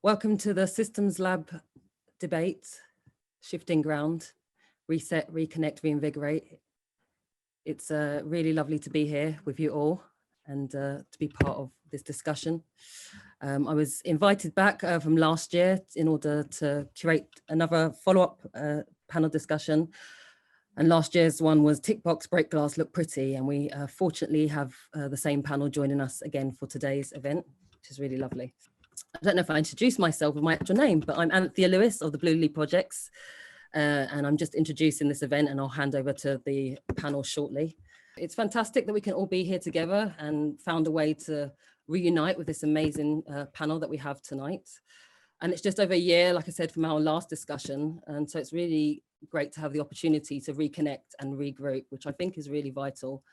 Welcome to the SystemsLAB debate, Shifting Ground, Reset, Reconnect, Reinvigorate. It's really lovely to be here with you all and to be part of this discussion. I was invited back from last year in order to curate another follow-up panel discussion. And last year's one was Tick Box, Break Glass, Look Pretty. And we fortunately have the same panel joining us again for today's event, which is really lovely. I don't know if I introduced myself with my actual name, but I'm Anthea Lewis of the Blulilli projects. And I'm just introducing this event and I'll hand over to the panel shortly. It's fantastic that we can all be here together and found a way to reunite with this amazing panel that we have tonight. And it's just over a year, like I said, from our last discussion. And so it's really great to have the opportunity to reconnect and regroup, which I think is really vital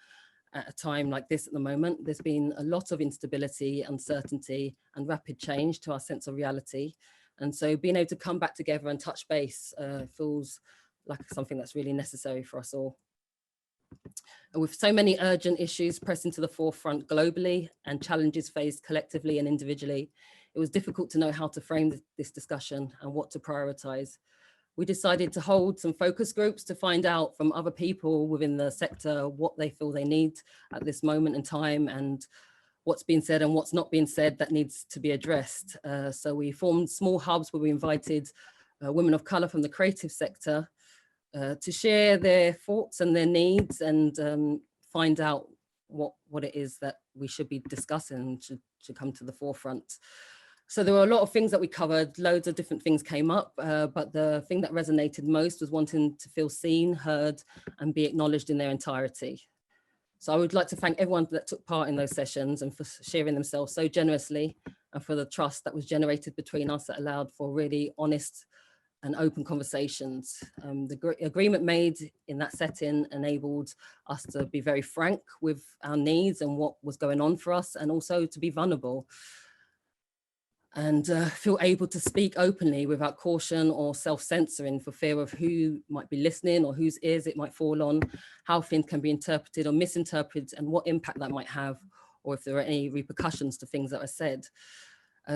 at a time like this at the moment. There's been a lot of instability, uncertainty, and rapid change to our sense of reality. And so being able to come back together and touch base feels like something that's really necessary for us all. And with so many urgent issues pressing to the forefront globally and challenges faced collectively and individually, it was difficult to know how to frame this discussion and what to prioritize. We decided to hold some focus groups to find out from other people within the sector what they feel they need at this moment in time and what's being said and what's not being said that needs to be addressed. So we formed small hubs where we invited women of color from the creative sector to share their thoughts and their needs and find out what it is that we should be discussing should come to the forefront. So there were a lot of things that we covered, loads of different things came up, but the thing that resonated most was wanting to feel seen, heard, and be acknowledged in their entirety. So I would like to thank everyone that took part in those sessions and for sharing themselves so generously and for the trust that was generated between us that allowed for really honest and open conversations. The agreement made in that setting enabled us to be very frank with our needs and what was going on for us, and also to be vulnerable and feel able to speak openly without caution or self-censoring for fear of who might be listening or whose ears it might fall on, how things can be interpreted or misinterpreted and what impact that might have, or if there are any repercussions to things that are said.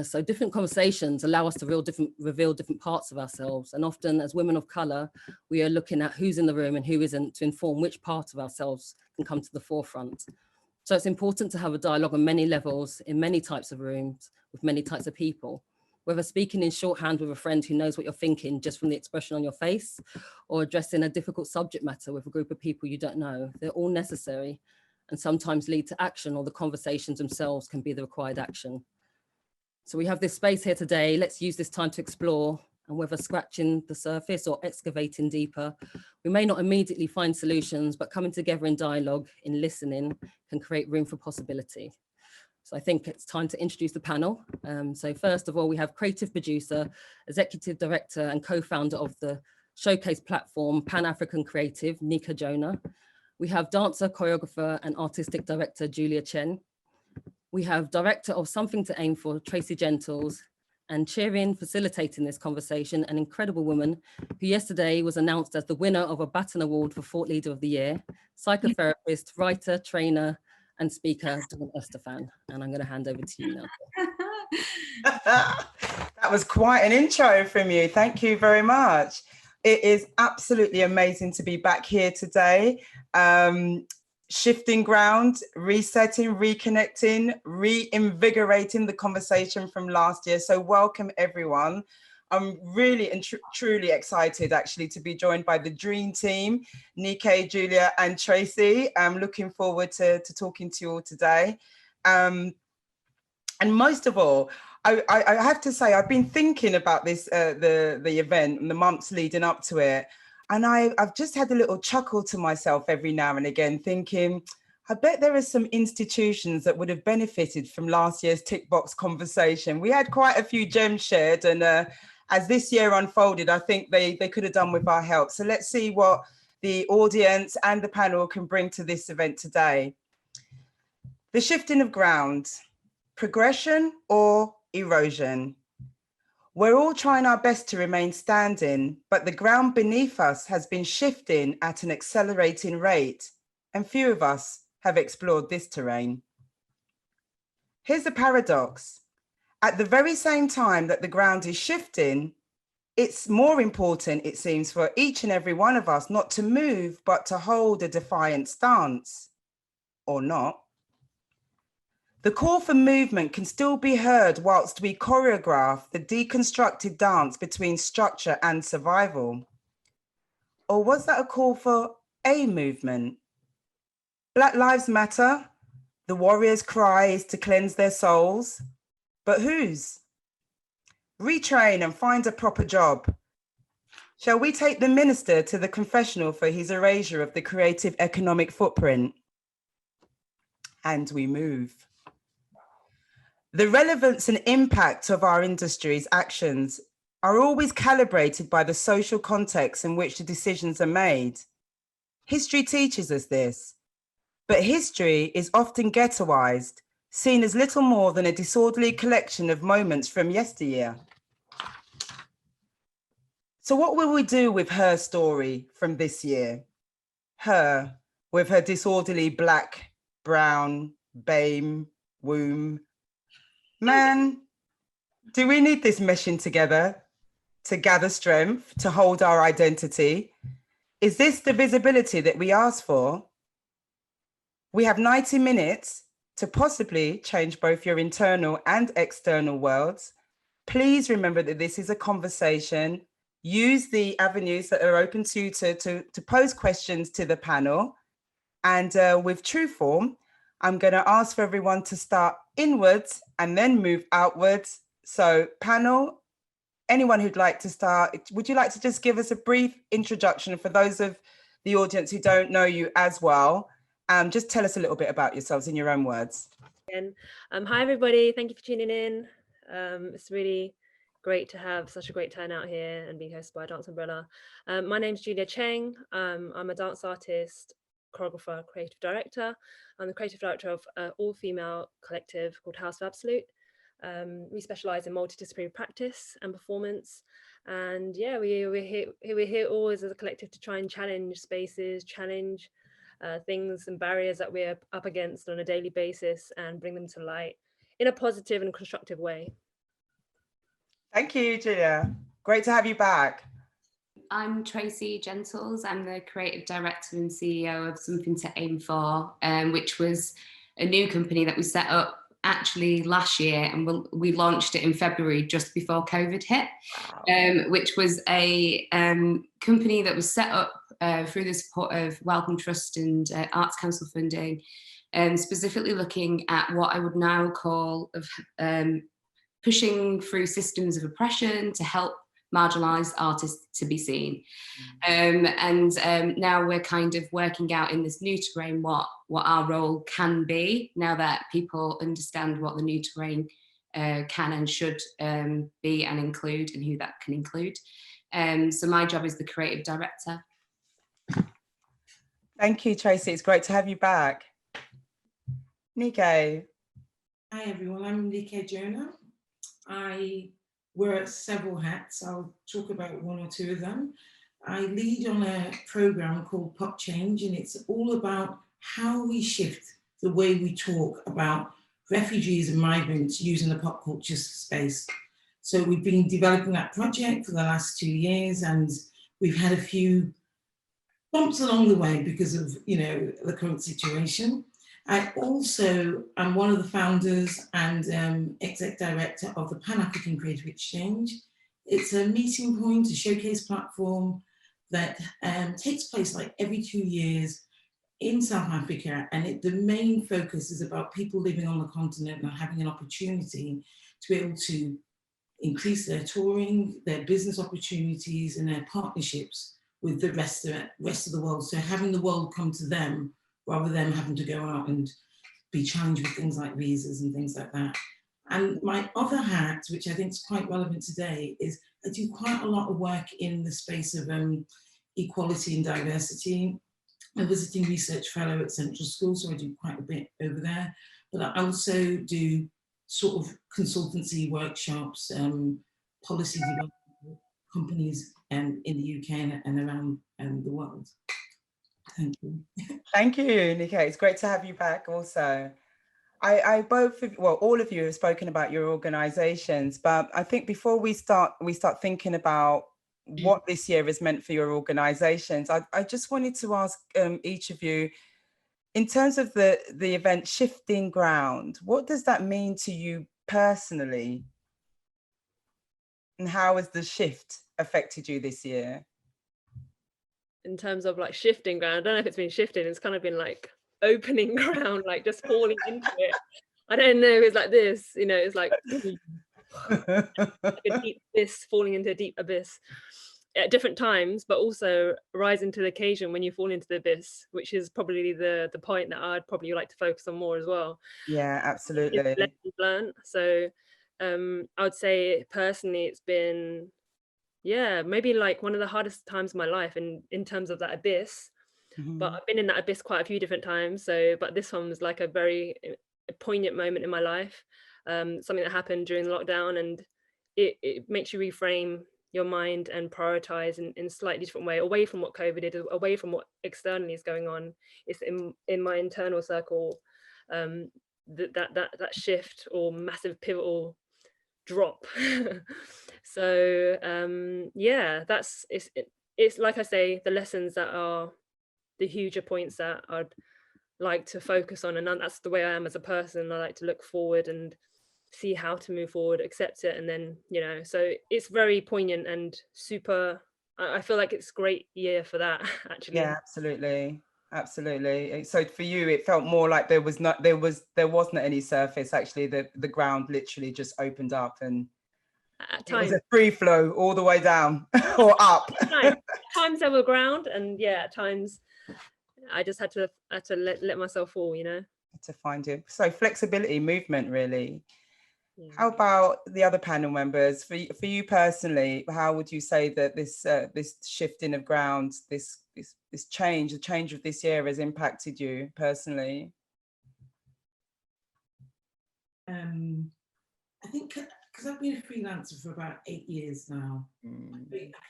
So different conversations allow us to reveal different parts of ourselves. And often as women of color, we are looking at who's in the room and who isn't to inform which part of ourselves can come to the forefront. So it's important to have a dialogue on many levels, in many types of rooms, with many types of people, whether speaking in shorthand with a friend who knows what you're thinking just from the expression on your face, or addressing a difficult subject matter with a group of people you don't know. They're all necessary and sometimes lead to action, or the conversations themselves can be the required action. So we have this space here today. Let's use this time to explore, and whether scratching the surface or excavating deeper, we may not immediately find solutions, but coming together in dialogue, in listening, can create room for possibility. So I think it's time to introduce the panel. So first of all, we have creative producer, executive director, and co-founder of the showcase platform Pan-African Creative, Nika Jonah. We have dancer, choreographer, and artistic director, Julia Cheng. We have director of Something to Aim For, Tracy Gentles, and cheering, facilitating this conversation, an incredible woman who yesterday was announced as the winner of a Baton Award for Thought Leader of the Year, psychotherapist, writer, trainer, and speaker, Estefan. And I'm going to hand over to you now. That was quite an intro from you. Thank you very much. It is absolutely amazing to be back here today. Shifting ground, resetting, reconnecting, reinvigorating the conversation from last year. So welcome everyone. I'm really and truly excited actually to be joined by the dream team, Nika, Julia and Tracy. I'm looking forward to talking to you all today. And most of all, I have to say, I've been thinking about this, the event and the months leading up to it. And I've just had a little chuckle to myself every now and again, thinking, I bet there are some institutions that would have benefited from last year's tick box conversation. We had quite a few gems shared, and as this year unfolded, I think they could have done with our help. So let's see what the audience and the panel can bring to this event today. The shifting of ground, progression or erosion. We're all trying our best to remain standing, but the ground beneath us has been shifting at an accelerating rate, and few of us have explored this terrain. Here's the paradox. At the very same time that the ground is shifting, it's more important, it seems, for each and every one of us not to move, but to hold a defiant stance, or not. The call for movement can still be heard whilst we choreograph the deconstructed dance between structure and survival. Or was that a call for a movement? Black Lives Matter, the warriors' cry is to cleanse their souls, but whose? Retrain and find a proper job. Shall we take the minister to the confessional for his erasure of the creative economic footprint? And we move. The relevance and impact of our industry's actions are always calibrated by the social context in which the decisions are made. History teaches us this, but history is often ghettoized, seen as little more than a disorderly collection of moments from yesteryear. So what will we do with her story from this year? Her, with her disorderly black, brown, BAME, womb. Man, do we need this meshing together to gather strength, to hold our identity? Is this the visibility that we ask for? We have 90 minutes to possibly change both your internal and external worlds. Please remember that this is a conversation. Use the avenues that are open to you to pose questions to the panel. And with true form, I'm going to ask for everyone to start inwards and then move outwards. So panel, anyone who'd like to start, would you like to just give us a brief introduction for those of the audience who don't know you as well? Just tell us a little bit about yourselves in your own words. Hi, everybody. Thank you for tuning in. It's really great to have such a great turnout here and being hosted by Dance Umbrella. My name's Cheng. I'm a dance artist, choreographer, creative director. I'm the creative director of an all-female collective called House of Absolute. We specialize in multidisciplinary practice and performance. And yeah, we're here always as a collective to try and challenge spaces, challenge things and barriers that we're up against on a daily basis and bring them to light in a positive and constructive way. Thank you, Julia. Great to have you back. I'm Tracy Gentles. I'm the creative director and CEO of Something to Aim For, which was a new company that we set up actually last year, and we launched it in February just before COVID hit. Wow. Which was a company that was set up through the support of Wellcome Trust and Arts Council funding, specifically looking at what I would now call pushing through systems of oppression to help marginalised artists to be seen. Now we're kind of working out in this new terrain what our role can be, now that people understand what the new terrain can and should be and include, and who that can include. So my job is the creative director. Thank you, Tracy. It's great to have you back. Nike. Hi, everyone. I'm Nike Jonah. I wear several hats. I'll talk about one or two of them. I lead on a program called Pop Change, and it's all about how we shift the way we talk about refugees and migrants using the pop culture space. So we've been developing that project for the last 2 years, and we've had a few bumps along the way because of, the current situation. I also am one of the founders and exec director of the Pan-African Creative Exchange. It's a meeting point, a showcase platform that takes place like every 2 years in South Africa. And the main focus is about people living on the continent and having an opportunity to be able to increase their touring, their business opportunities and their partnerships with the rest of the world. So having the world come to them rather than having to go out and be challenged with things like visas and things like that. And my other hat, which I think is quite relevant today, is I do quite a lot of work in the space of equality and diversity. I'm a visiting research fellow at Central School, so I do quite a bit over there. But I also do sort of consultancy workshops, policy development for companies in the UK and around the world. Thank you. Thank you, Nike. It's great to have you back also. I both, well, all of you have spoken about your organizations, but I think before we start thinking about what this year has meant for your organizations, I just wanted to ask each of you, in terms of the event Shifting Ground, what does that mean to you personally? And how has the shift affected you this year? In terms of like shifting ground, I don't know if it's been shifting, it's kind of been like opening ground, like just falling into it. I don't know, it's like this, you know, it's like, like a deep abyss, falling into a deep abyss at different times, but also rising to the occasion when you fall into the abyss, which is probably the point that I'd probably like to focus on more as well. Yeah, absolutely. It's lessons learned. So I would say personally it's been, yeah, maybe like one of the hardest times of my life in terms of that abyss. But I've been in that abyss quite a few different times. So, but this one was like a very poignant moment in my life. Something that happened during lockdown, and it makes you reframe your mind and prioritize in a slightly different way, away from what COVID is, away from what externally is going on. It's in my internal circle, that shift or massive pivotal drop. So yeah, it's like I say, the lessons that are the huger points that I'd like to focus on, and that's the way I am as a person. I like to look forward and see how to move forward, accept it, and then, you know, so it's very poignant and super. I feel like it's a great year for that, actually. Yeah, absolutely. So for you, it felt more like there wasn't any surface. Actually, the ground literally just opened up, and it was a free flow all the way down or up. At times there were ground, and yeah, at times I just had to let myself fall, you know. To find you. So flexibility, movement, really. Yeah. How about the other panel members? For you personally, how would you say that this shifting of ground, this change, the change of this year has impacted you personally? I think because I've been a freelancer for about 8 years now, I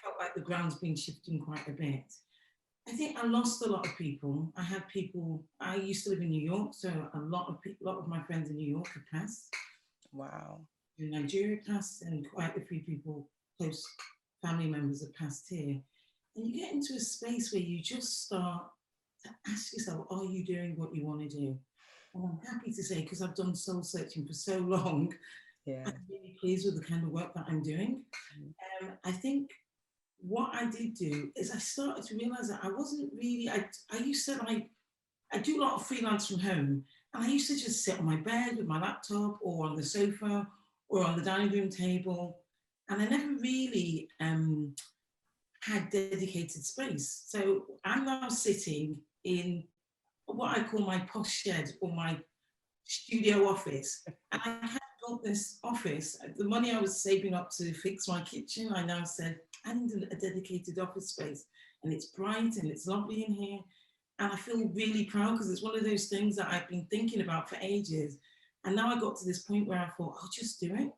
felt like the ground's been shifting quite a bit. I think I lost a lot of people. I used to live in New York, so a lot of my friends in New York have passed. Wow. Nigeria passed, and quite a few people, close family members, have passed here. And you get into a space where you just start to ask yourself, are you doing what you want to do? And I'm happy to say, because I've done soul searching for so long, yeah, I'm really pleased with the kind of work that I'm doing. I think what I did do is I started to realize that I wasn't really, I used to I do a lot of freelance from home, and I used to just sit on my bed with my laptop or on the sofa or on the dining room table, and I never really had dedicated space. So I'm now sitting in what I call my posh shed or my studio office, and I had built this office. The money I was saving up to fix my kitchen, I now said, I need a dedicated office space, and it's bright and it's lovely in here. And I feel really proud because it's one of those things that I've been thinking about for ages. And now I got to this point where I thought, I'll just do it.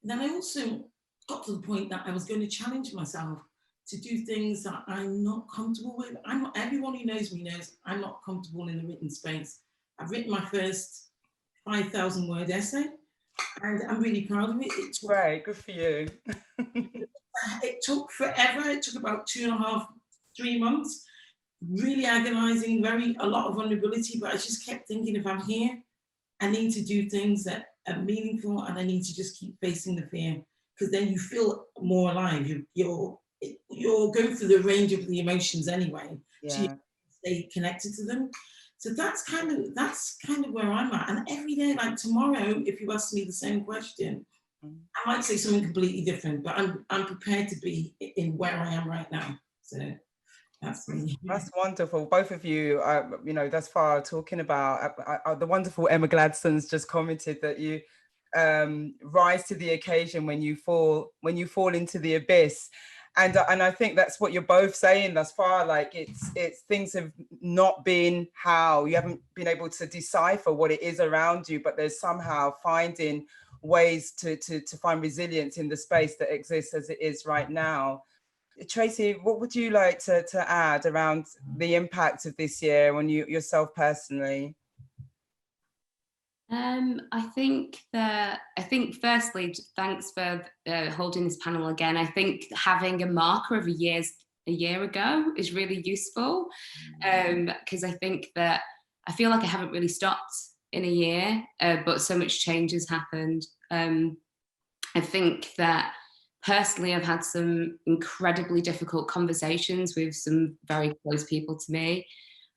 And then I also got to the point that I was going to challenge myself to do things that I'm not comfortable with. Everyone who knows me knows I'm not comfortable in the written space. I've written my first 5,000 word essay, and I'm really proud of it. It's great, good for you. It took forever. It took about 2.5, 3 months. Really agonizing, a lot of vulnerability, but I just kept thinking, if I'm here, I need to do things that are meaningful, and I need to just keep facing the fear, because then you feel more alive. You're going through the range of the emotions anyway, so you stay connected to them. So that's kind of where I'm at. And every day, like tomorrow, if you ask me the same question, I might say something completely different, but I'm prepared to be in where I am right now. So that's me. That's wonderful. Both of you, you know, thus far talking about the wonderful Emma Gladstone's just commented that you rise to the occasion when you fall into the abyss. And I think that's what you're both saying thus far. Like it's things have not been how you haven't been able to decipher what it is around you, but there's somehow finding ways to find resilience in the space that exists as it is right now. Tracy, what would you like to add around the impact of this year on you yourself personally? I think firstly, thanks for holding this panel again. I think having a marker of a year ago is really useful, because I think that I feel like I haven't really stopped in a year, but so much change has happened. I think that personally, I've had some incredibly difficult conversations with some very close people to me.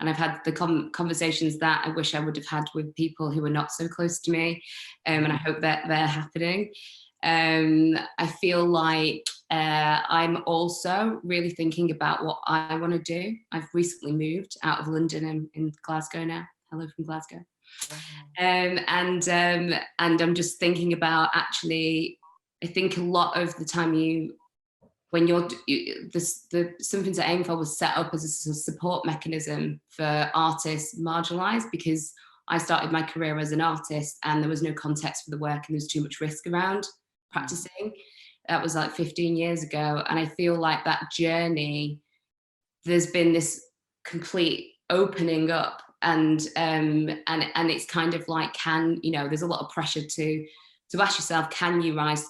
And I've had the conversations that I wish I would have had with people who are not so close to me. And I hope that they're happening. I feel like I'm also really thinking about what I want to do. I've recently moved out of London and in Glasgow now. Hello from Glasgow. And I'm just thinking about, actually, I think a lot of the time the Something to Aim For was set up as a support mechanism for artists marginalized, because I started my career as an artist and there was no context for the work and there was too much risk around practicing. That was like 15 years ago. And I feel like that journey, there's been this complete opening up, and it's kind of like, there's a lot of pressure to ask yourself, can you rise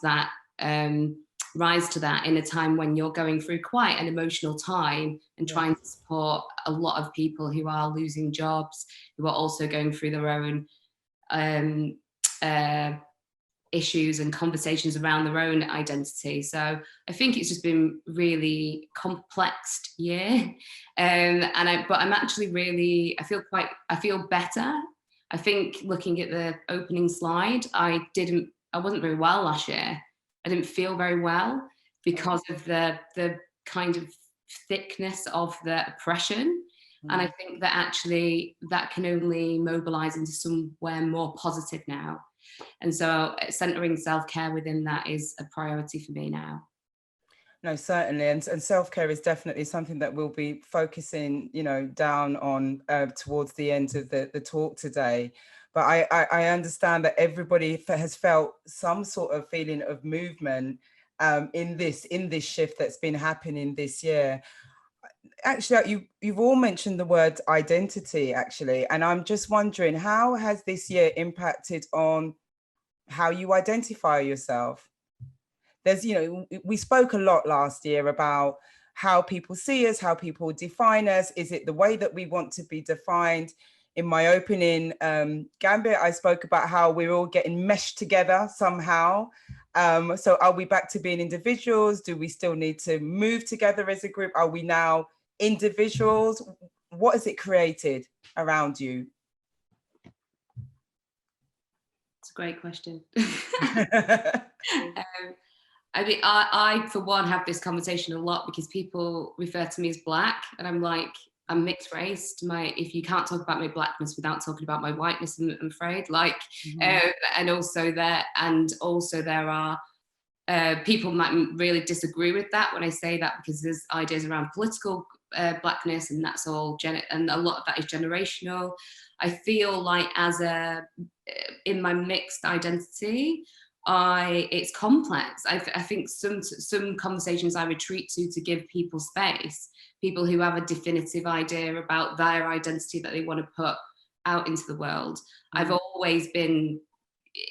to that in a time when you're going through quite an emotional time and trying to support a lot of people who are losing jobs, who are also going through their own issues and conversations around their own identity. So I think it's just been really complex year, but I'm actually really, I feel better. I think looking at the opening slide, I wasn't very well last year. I didn't feel very well because of the kind of thickness of the oppression. And I think that actually that can only mobilize into somewhere more positive now. And so centering self-care within that is a priority for me now. No, certainly. And self-care is definitely something that we'll be focusing, down on towards the end of the talk today. But I understand that everybody has felt some sort of feeling of movement in this shift that's been happening this year. Actually, you've all mentioned the word identity, actually. And I'm just wondering, how has this year impacted on how you identify yourself? There's, we spoke a lot last year about how people see us, how people define us. Is it the way that we want to be defined? In my opening gambit, I spoke about how we're all getting meshed together somehow. So are we back to being individuals? Do we still need to move together as a group? Are we now individuals? What has it created around you? It's a great question. I mean, I for one have this conversation a lot because people refer to me as Black, and I'm like, I'm mixed race. If you can't talk about my Blackness without talking about my whiteness, I'm afraid. And also there are people might really disagree with that when I say that, because there's ideas around political Blackness, and that's all and a lot of that is generational. I feel like in my mixed identity, it's complex. I think some conversations I retreat to give people space, people who have a definitive idea about their identity that they want to put out into the world. I've always been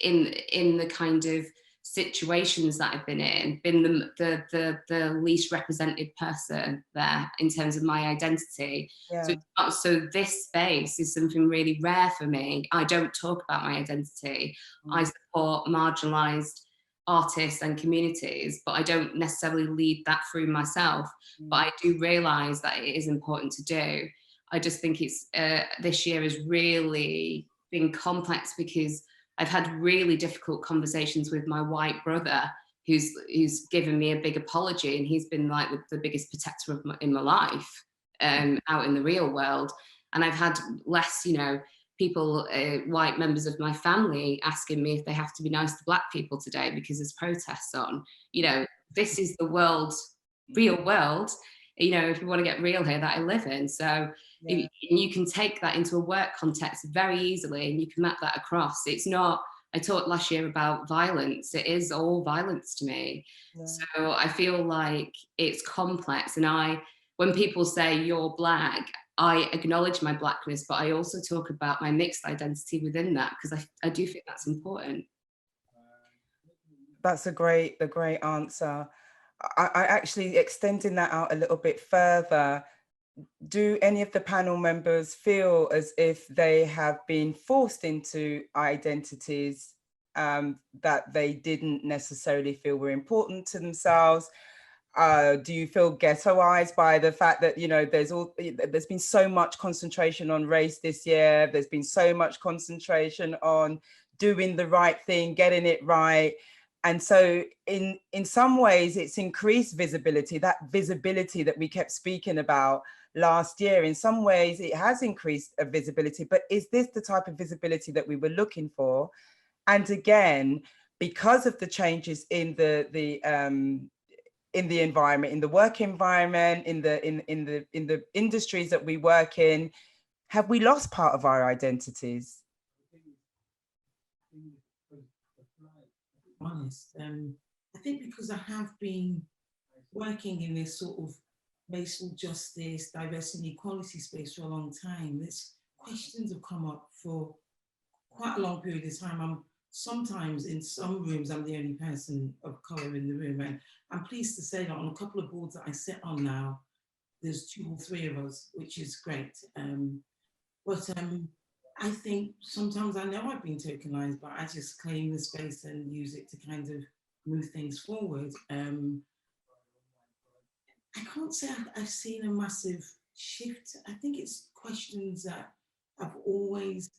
in the kind of situations that I've been in, been the least represented person there in terms of my identity. So this space is something really rare for me. I don't talk about my identity. I support marginalized artists and communities, but I don't necessarily lead that through myself. But I do realize that it is important to do. I just think it's this year has really been complex because I've had really difficult conversations with my white brother, who's given me a big apology, and he's been like the biggest protector in my life, out in the real world. And I've had less, people, white members of my family, asking me if they have to be nice to Black people today because there's protests on. This is the real world. If you want to get real here, that I live in. So you can take that into a work context very easily, and you can map that across. It's not, I talked last year about violence. It is all violence to me. So I feel like it's complex. And when people say you're Black, I acknowledge my Blackness, but I also talk about my mixed identity within that, because I do think that's important. That's a great answer. I actually, extending that out a little bit further, do any of the panel members feel as if they have been forced into identities that they didn't necessarily feel were important to themselves? Do you feel ghettoized by the fact that, you know, there's been so much concentration on race this year, there's been so much concentration on doing the right thing, getting it right, and so in some ways it's increased visibility, that visibility that we kept speaking about last year. In some ways it has increased a visibility, but is this the type of visibility that we were looking for? And again, because of the changes in the environment, in the work environment, in the industries that we work in, have we lost part of our identities? Honest, I think because I have been working in this sort of racial justice, diversity, and equality space for a long time, these questions have come up for quite a long period of time. I'm sometimes in some rooms, I'm the only person of color in the room, and I'm pleased to say that on a couple of boards that I sit on now, there's 2 or 3 of us, which is great. But I think sometimes I know I've been tokenized, but I just claim the space and use it to kind of move things forward. I can't say I've seen a massive shift. I think it's questions that they've always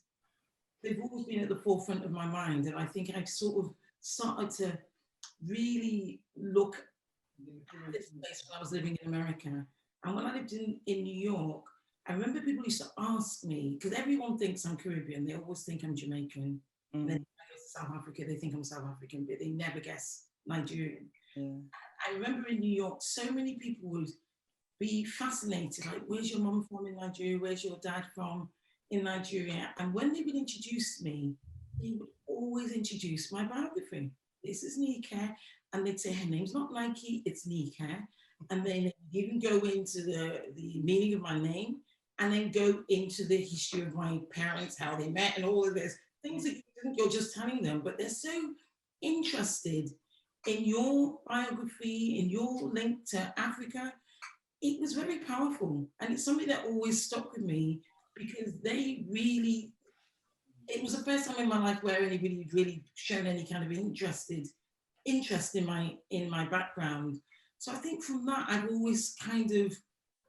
been at the forefront of my mind. And I think I've sort of started to really look at this place when I was living in America. And when I lived in New York, I remember people used to ask me, because everyone thinks I'm Caribbean, they always think I'm Jamaican. And then I go to South Africa, they think I'm South African, but they never guess Nigerian. I remember in New York, so many people would be fascinated, like, where's your mum from in Nigeria? Where's your dad from in Nigeria? And when they would introduce me, they would always introduce my biography. This is Nika. And they'd say, her name's not Nike, it's Nika. And then even go into the meaning of my name, and then go into the history of my parents, how they met, and all of this, things that you think you're just telling them, but they're so interested in your biography, in your link to Africa. It was very powerful. And it's something that always stuck with me, because they really, it was the first time in my life where anybody really shown any kind of interest in my background. So I think from that, I've always kind of,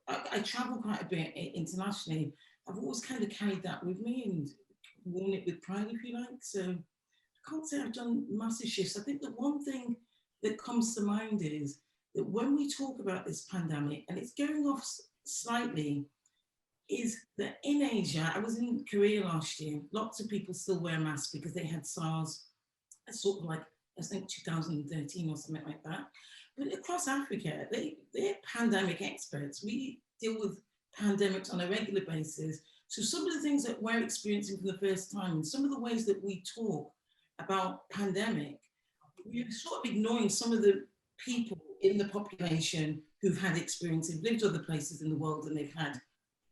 I travel quite a bit internationally. I've always kind of carried that with me and worn it with pride, if you like. So I can't say I've done massive shifts. I think the one thing that comes to mind is that when we talk about this pandemic, and it's going off slightly, is that in Asia, I was in Korea last year, lots of people still wear masks because they had SARS, sort of like, I think 2013 or something like that. But across Africa, they're pandemic experts. We deal with pandemics on a regular basis. So some of the things that we're experiencing for the first time, and some of the ways that we talk about pandemic, we're sort of ignoring some of the people in the population who've had experience, who've lived other places in the world, and they've had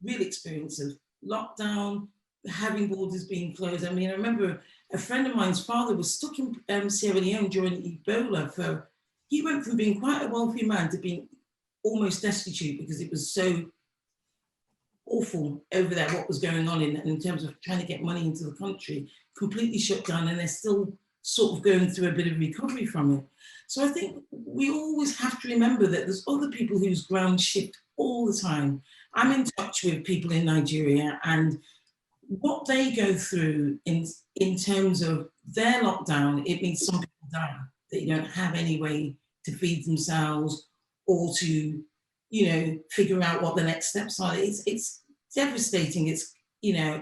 real experience of lockdown, having borders being closed. I mean, I remember a friend of mine's father was stuck in Sierra Leone during Ebola. He went from being quite a wealthy man to being almost destitute because it was so awful over there, what was going on in terms of trying to get money into the country, completely shut down, and they're still sort of going through a bit of recovery from it. So I think we always have to remember that there's other people whose ground shift all the time. I'm in touch with people in Nigeria, and what they go through in terms of their lockdown, it means some people die. They don't have any way to feed themselves or to, figure out what the next steps are. It's devastating. It's,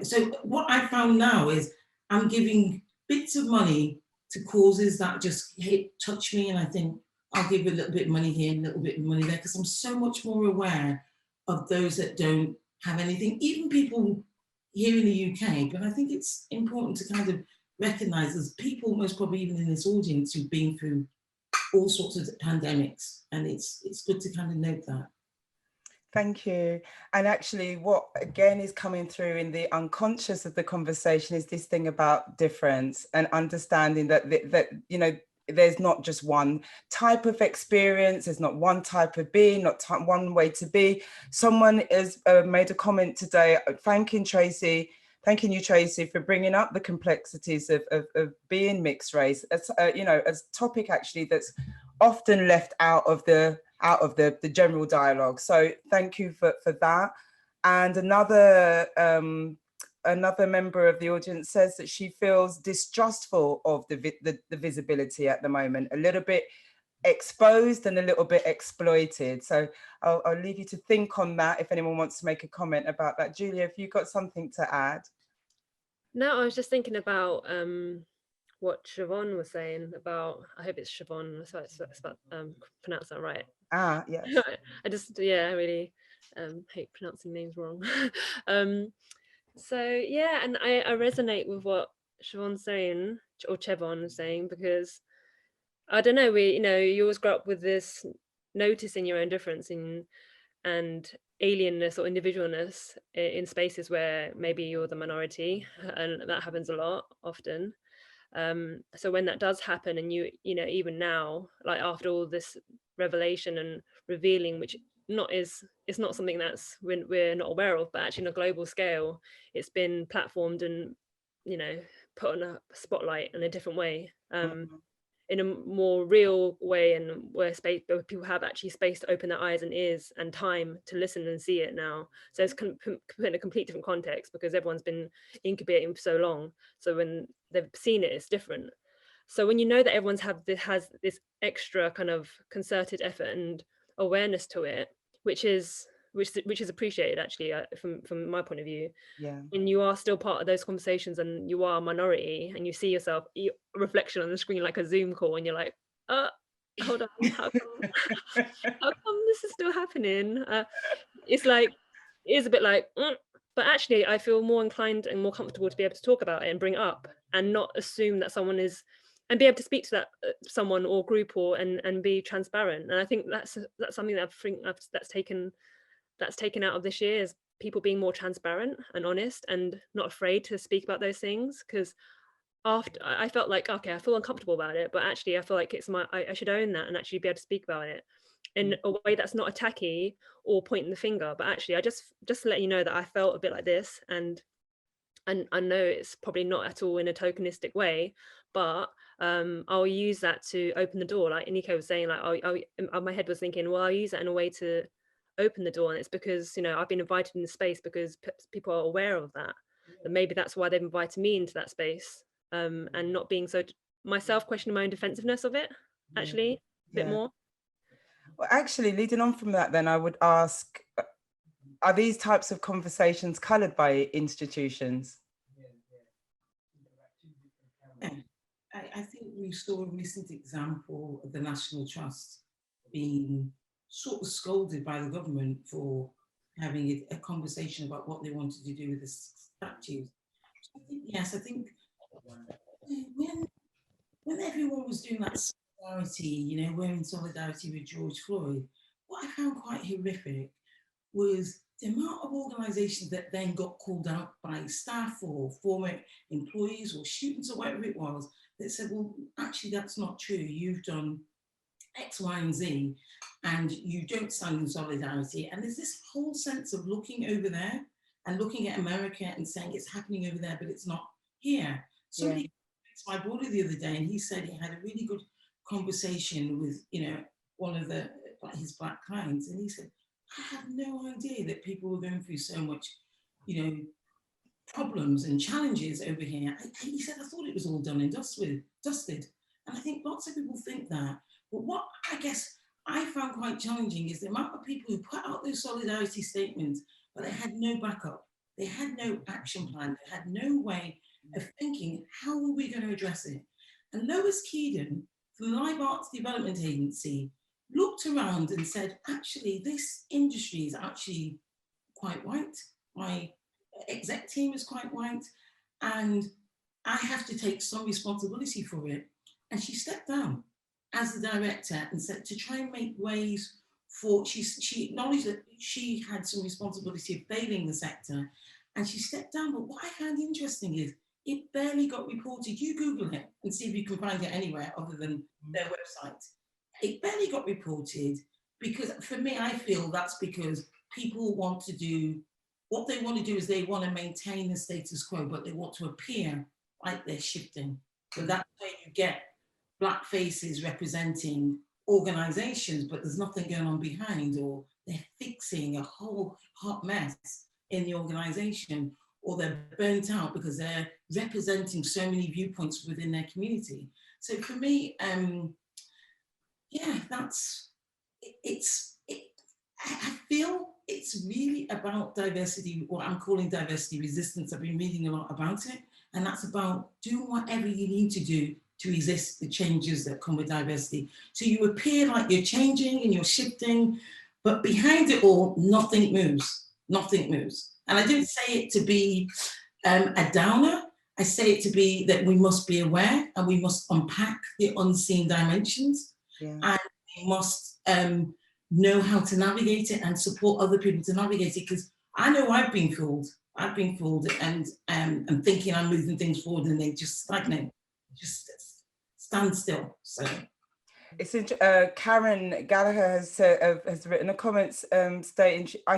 so what I found now is I'm giving bits of money to causes that just touch me, and I think I'll give a little bit of money here, a little bit of money there, because I'm so much more aware of those that don't have anything, even people here in the UK. But I think it's important to kind of recognize there's people, most probably even in this audience, who've been through all sorts of pandemics, and it's good to kind of note that. Thank you. And actually what again is coming through in the unconscious of the conversation is this thing about difference and understanding that, you know, there's not just one type of experience, there's not one type of being, not one way to be. Someone has made a comment today thanking you, Tracy, for bringing up the complexities of being mixed race. As you know, as a topic actually that's often left out of the general dialogue. So thank you for that. And another member of the audience says that she feels distrustful of the visibility at the moment, a little bit exposed and a little bit exploited. So I'll leave you to think on that if anyone wants to make a comment about that. Julia, if you've got something to add. No, I was just thinking about what Siobhan was saying about, I hope it's Siobhan, so it's about pronounce that right. Ah, yes. I just, I really hate pronouncing names wrong. So yeah, and I resonate with what Siobhan's saying, or Chevon was saying, because I don't know, you always grow up with this noticing your own difference and alienness or individualness in spaces where maybe you're the minority, and that happens a lot often. So when that does happen, and you know, even now, like after all this revelation and revealing, which it's not something that's we're not aware of, but actually on a global scale, it's been platformed and, you know, put on a spotlight in a different way, in a more real way, and where people have actually space to open their eyes and ears and time to listen and see it now. So it's in a complete different context, because everyone's been incubating for so long. So when they've seen it, it's different. So when you know that everyone's has this extra kind of concerted effort and awareness to it, which is appreciated actually, from my point of view. Yeah. And you are still part of those conversations, and you are a minority, and you see yourself, a reflection on the screen like a Zoom call, and you're like, hold on, how come this is still happening? It's like, it is a bit like, but actually I feel more inclined and more comfortable to be able to talk about it and bring it up, and not assume that someone is, and be able to speak to that someone or group, or and be transparent. And I think that's something that I think that's taken out of this year, is people being more transparent and honest and not afraid to speak about those things. Because after I felt like, okay, I feel uncomfortable about it, but actually I feel like I should own that and actually be able to speak about it in a way that's not attacky or pointing the finger, but actually I just to let you know that I felt a bit like this, and I know it's probably not at all in a tokenistic way, but I'll use that to open the door. Like Nico was saying, like my head was thinking, well, I'll use that in a way to open the door. And it's because, you know, I've been invited in the space because people are aware of that. And maybe that's why they've invited me into that space, and not being so myself, questioning my own defensiveness of it, actually, a bit more. Well, actually, leading on from that, then I would ask, are these types of conversations coloured by institutions? I think we saw a recent example of the National Trust being sort of scolded by the government for having a conversation about what they wanted to do with the statues. Yes, I think when everyone was doing that solidarity, you know, we're in solidarity with George Floyd, what I found quite horrific was the amount of organisations that then got called out by staff or former employees or students or whatever it was, that said, well, actually, that's not true. You've done X, Y, and Z, and you don't stand in solidarity. And there's this whole sense of looking over there and looking at America and saying it's happening over there, but it's not here. Somebody my brother the other day, and he said he had a really good conversation with, you know, one of his Black clients, and he said, I had no idea that people were going through so much, you know, problems and challenges over here. He said, I thought it was all done and dusted. And I think lots of people think that. But what I guess I found quite challenging is the amount of people who put out those solidarity statements, but they had no backup. They had no action plan. They had no way of thinking, how are we going to address it? And Lois Keedon from the Live Arts Development Agency looked around and said, actually, this industry is actually quite white. My exec team is quite white, and I have to take some responsibility for it. And she stepped down as the director and said to try and make ways she acknowledged that she had some responsibility of failing the sector, and she stepped down. But what I found interesting is it barely got reported. You Google it and see if you can find it anywhere other than their website. It barely got reported because, for me, I feel that's because people want to do, what they want to do is they want to maintain the status quo, but they want to appear like they're shifting. So that's where you get Black faces representing organizations, but there's nothing going on behind, or they're fixing a whole hot mess in the organization, or they're burnt out because they're representing so many viewpoints within their community. So for me, yeah, that's, I feel it's really about diversity, what I'm calling diversity resistance. I've been reading a lot about it, and that's about doing whatever you need to do to resist the changes that come with diversity. So you appear like you're changing and you're shifting, but behind it all, nothing moves, nothing moves. And I didn't say it to be a downer. I say it to be that we must be aware and we must unpack the unseen dimensions, and we must know how to navigate it and support other people to navigate it. Because I know I've been fooled. I've been fooled and thinking I'm moving things forward, and they just stagnate, just stand still. So it's Karen Gallagher has written a comment stating, I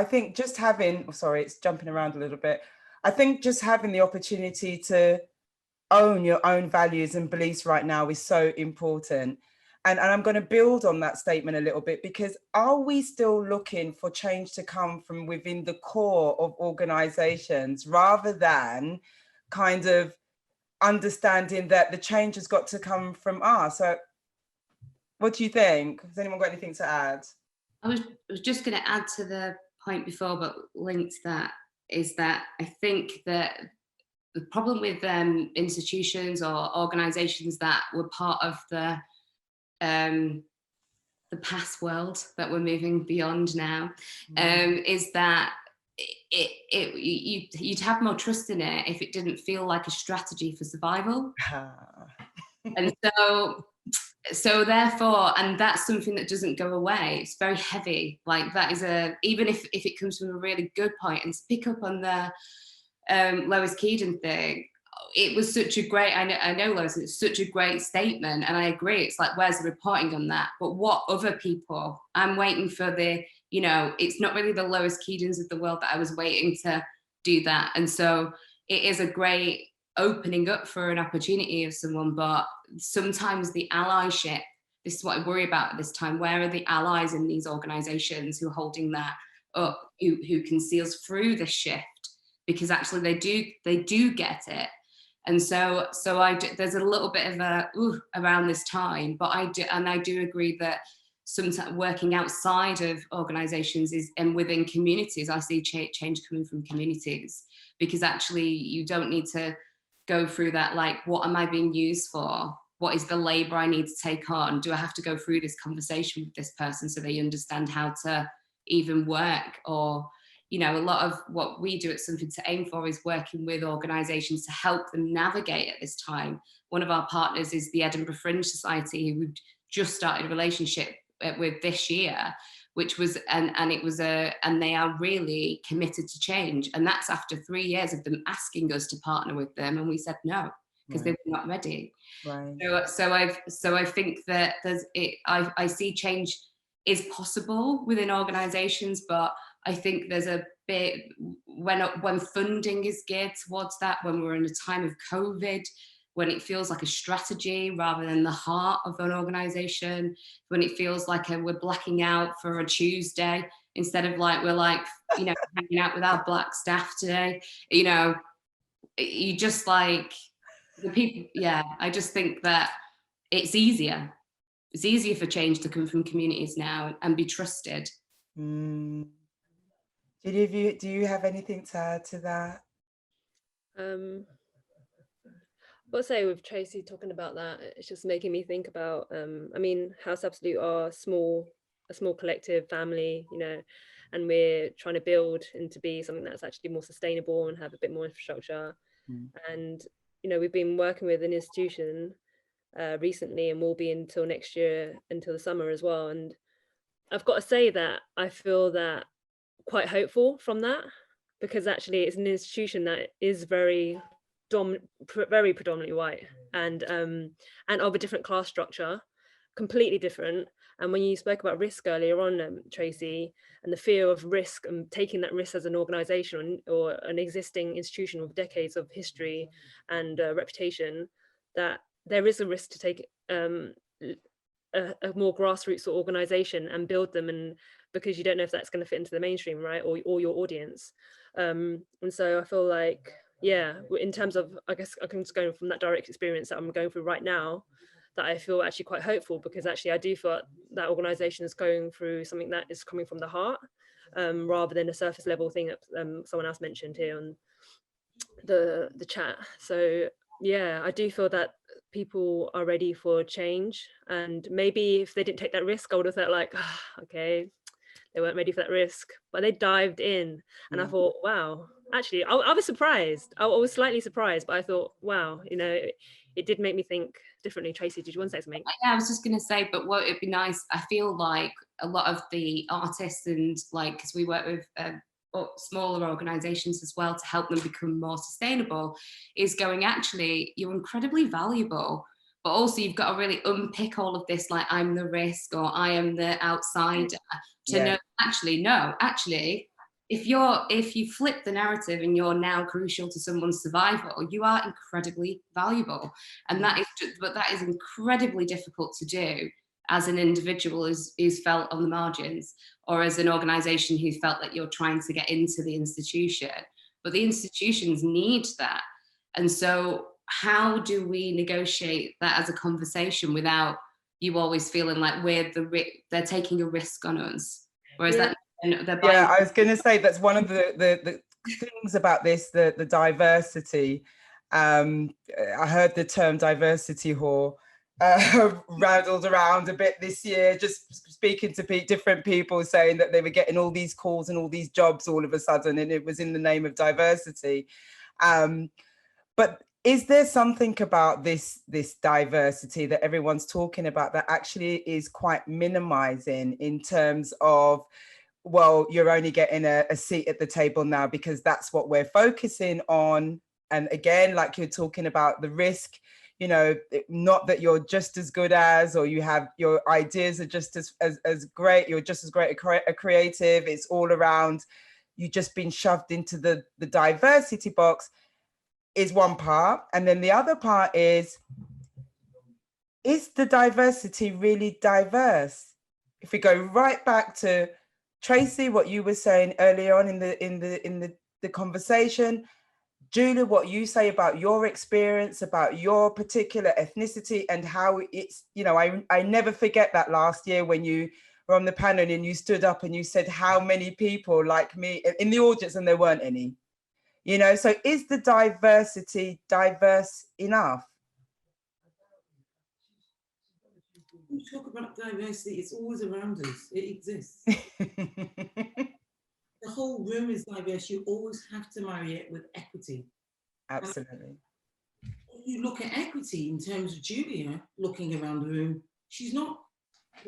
think just having, sorry, it's jumping around a little bit. I think just having the opportunity to own your own values and beliefs right now is so important. And I'm going to build on that statement a little bit, because are we still looking for change to come from within the core of organizations, rather than kind of understanding that the change has got to come from us? So what do you think? Has anyone got anything to add? I was just going to add to the point before, but linked that, is that I think that the problem with institutions or organizations that were part of the past world that we're moving beyond now, is that you'd have more trust in it if it didn't feel like a strategy for survival. And so therefore, and that's something that doesn't go away. It's very heavy. Like that is even if it comes from a really good point, and to pick up on the Lois Keedon thing, it was such a great, I know Lois, it's such a great statement, and I agree. It's like, where's the reporting on that? But what other people? I'm waiting for the, it's not really the Lois Keedons of the world that I was waiting to do that. And so it is a great opening up for an opportunity of someone, but sometimes the allyship, this is what I worry about at this time. Where are the allies in these organizations who are holding that up, who can see us through this shift? Because actually they do get it. And so there's a little bit of a around this time, but I do agree that sometimes working outside of organizations and within communities, I see change coming from communities, because actually you don't need to go through that, like, what am I being used for? What is the labor I need to take on? Do I have to go through this conversation with this person so they understand how to even work? Or, a lot of what we do at Something to Aim For is working with organizations to help them navigate at this time. One of our partners is the Edinburgh Fringe Society, who we've just started a relationship with this year, which was, and they are really committed to change. And that's after 3 years of them asking us to partner with them. And we said no, because they were not ready. Right. So I think that I see change is possible within organizations, but I think there's a bit when funding is geared towards that, when we're in a time of COVID, when it feels like a strategy rather than the heart of an organization, when it feels like we're blacking out for a Tuesday instead of like we're like, hanging out with our Black staff today, you just like the people. Yeah, I just think that it's easier for change to come from communities now and be trusted. Do you have anything to add to that? What say with Tracy talking about that, it's just making me think about House Absolute are a small collective family, and we're trying to build into be something that's actually more sustainable and have a bit more infrastructure. And we've been working with an institution recently, and will be until next year, until the summer as well. And I've got to say that I feel that quite hopeful from that, because actually it's an institution that is very predominantly white, and of a different class structure, completely different. And when you spoke about risk earlier on, Tracy, and the fear of risk and taking that risk as an organization or an existing institution with decades of history and reputation, that there is a risk to take a more grassroots organization and build them, and because you don't know if that's going to fit into the mainstream, right, or your audience. And so I feel like, yeah, in terms of, I guess I can just go from that direct experience that I'm going through right now, that I feel actually quite hopeful, because actually I do feel that organization is going through something that is coming from the heart, rather than a surface level thing that someone else mentioned here on the chat. So yeah, I do feel that people are ready for change, and maybe if they didn't take that risk, I would have felt like, oh, okay, they weren't ready for that risk, but they dived in. And I thought, wow, actually I was surprised. I was slightly surprised, but I thought, wow, you know, it did make me think differently. Tracy, did you want to say something? Yeah, I was just going to say, but what it'd be nice, I feel like a lot of the artists, and like, because we work with smaller organizations as well to help them become more sustainable, is going, actually, you're incredibly valuable, but also you've got to really unpick all of this, like, I'm the risk, or I am the outsider, to know, actually, if you flip the narrative and you're now crucial to someone's survival, you are incredibly valuable. And that is incredibly difficult to do as an individual who's felt on the margins, or as an organization who felt that you're trying to get into the institution. But the institutions need that. And so how do we negotiate that as a conversation without you always feeling like they're taking a risk on us? Whereas that, I was going to say that's one of the things about this, the diversity. I heard the term diversity whore rattled around a bit this year, just speaking to different people saying that they were getting all these calls and all these jobs all of a sudden, and it was in the name of diversity. But is there something about this diversity that everyone's talking about that actually is quite minimizing in terms of, well, you're only getting a seat at the table now because that's what we're focusing on? And again, like you're talking about the risk, you know, not that you're just as good as, or you have your ideas are just as great, you're just as great a creative. It's all around, you've just been shoved into the diversity box, is one part. And then the other part is the diversity really diverse? If we go right back to Tracy, what you were saying earlier on in the conversation, Julia, what you say about your experience, about your particular ethnicity, and how it's, you know, I never forget that last year when you were on the panel and you stood up and you said how many people like me in the audience, and there weren't any, you know. So is the diversity diverse enough? We talk about diversity, it's always around us, it exists. The whole room is diverse. You always have to marry it with equity. Absolutely. If you look at equity in terms of Julia looking around the room, she's not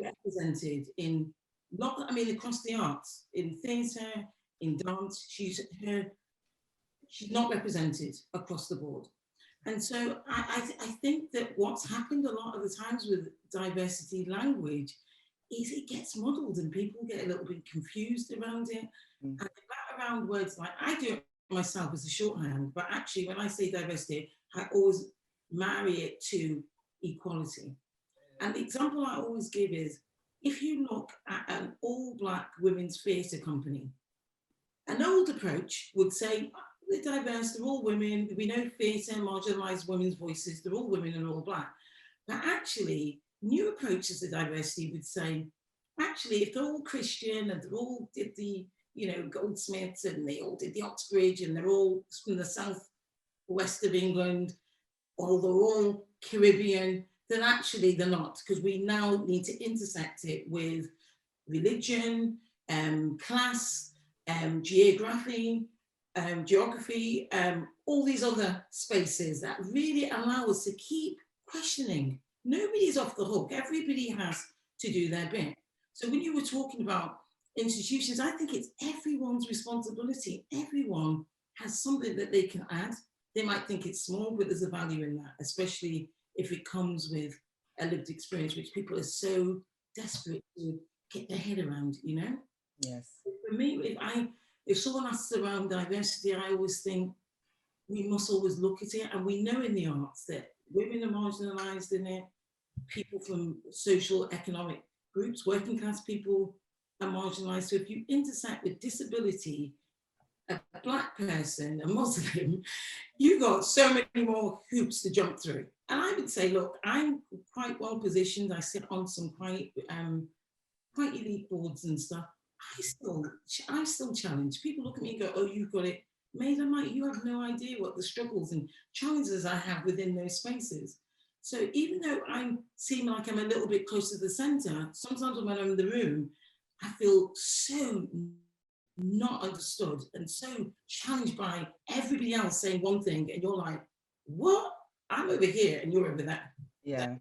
represented in, across the arts, in theatre, in dance, she's not represented across the board. And so I think that what's happened a lot of the times with diversity language is it gets muddled and people get a little bit confused around it. And around words like, I do it myself as a shorthand, but actually when I say diversity, I always marry it to equality. And the example I always give is, if you look at an all-Black women's theatre company, an old approach would say, they're diverse, they're all women, we know theatre, marginalised women's voices, they're all women and all Black. But actually, new approaches to diversity would say, actually, if they're all Christian and they all did the, you know, Goldsmiths and they all did the Oxbridge and they're all from the southwest of England, or they're all Caribbean, then actually they're not, because we now need to intersect it with religion, class, geography, all these other spaces that really allow us to keep questioning. Nobody's off the hook. Everybody has to do their bit. So when you were talking about institutions, I think it's everyone's responsibility. Everyone has something that they can add. They might think it's small, but there's a value in that, especially if it comes with a lived experience, which people are so desperate to get their head around, you know? Yes. For me, if someone asks around diversity, I always think we must always look at it, and we know in the arts that women are marginalized in it, people from social economic groups, working class people are marginalized. So if you intersect with disability, a Black person, a Muslim, you got so many more hoops to jump through. And I would say, look, I'm quite well positioned. I sit on some quite elite boards and stuff. I still challenge. People look at me and go, oh, you've got it made. I'm like, you have no idea what the struggles and challenges I have within those spaces. So even though I seem like I'm a little bit close to the center, sometimes when I'm in the room, I feel so not understood and so challenged by everybody else saying one thing, and you're like, what? I'm over here and you're over there. Yeah.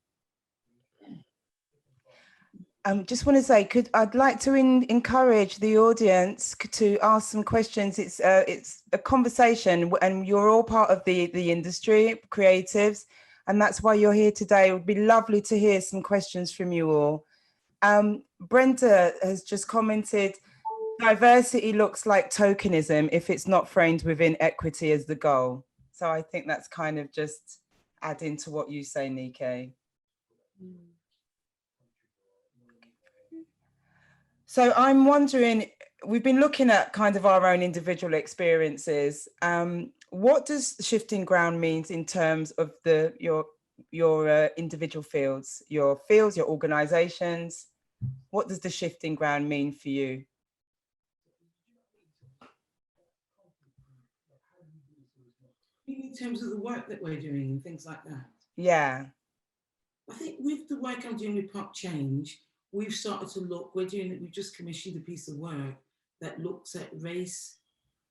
Just want to say, I'd like to encourage the audience to ask some questions. It's a conversation, and you're all part of the industry, creatives, and that's why you're here today. It would be lovely to hear some questions from you all. Brenda has just commented, diversity looks like tokenism if it's not framed within equity as the goal. So I think that's kind of just adding to what you say, Nike. So I'm wondering, we've been looking at kind of our own individual experiences. What does shifting ground mean in terms of your individual fields, your organizations? What does the shifting ground mean for you? In terms of the work that we're doing and things like that. Yeah. I think with the work I'm doing with Pop Change, we've started to look, we've just commissioned a piece of work that looks at race,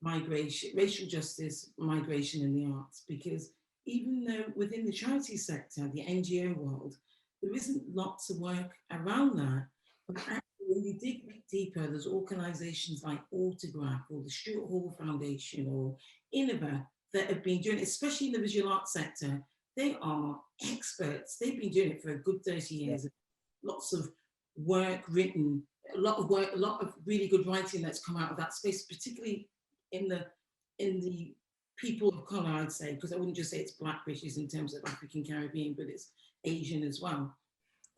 migration, racial justice, migration in the arts, because even though within the charity sector, the NGO world, there isn't lots of work around that, but actually when you dig deeper, there's organizations like Autograph or the Stuart Hall Foundation or Innova that have been doing, especially in the visual arts sector. They are experts. They've been doing it for a good 30 years. Yeah. Lots of work written, a lot of really good writing that's come out of that space, particularly in the people of color, I'd say, because I wouldn't just say it's Black British in terms of African Caribbean, but it's Asian as well.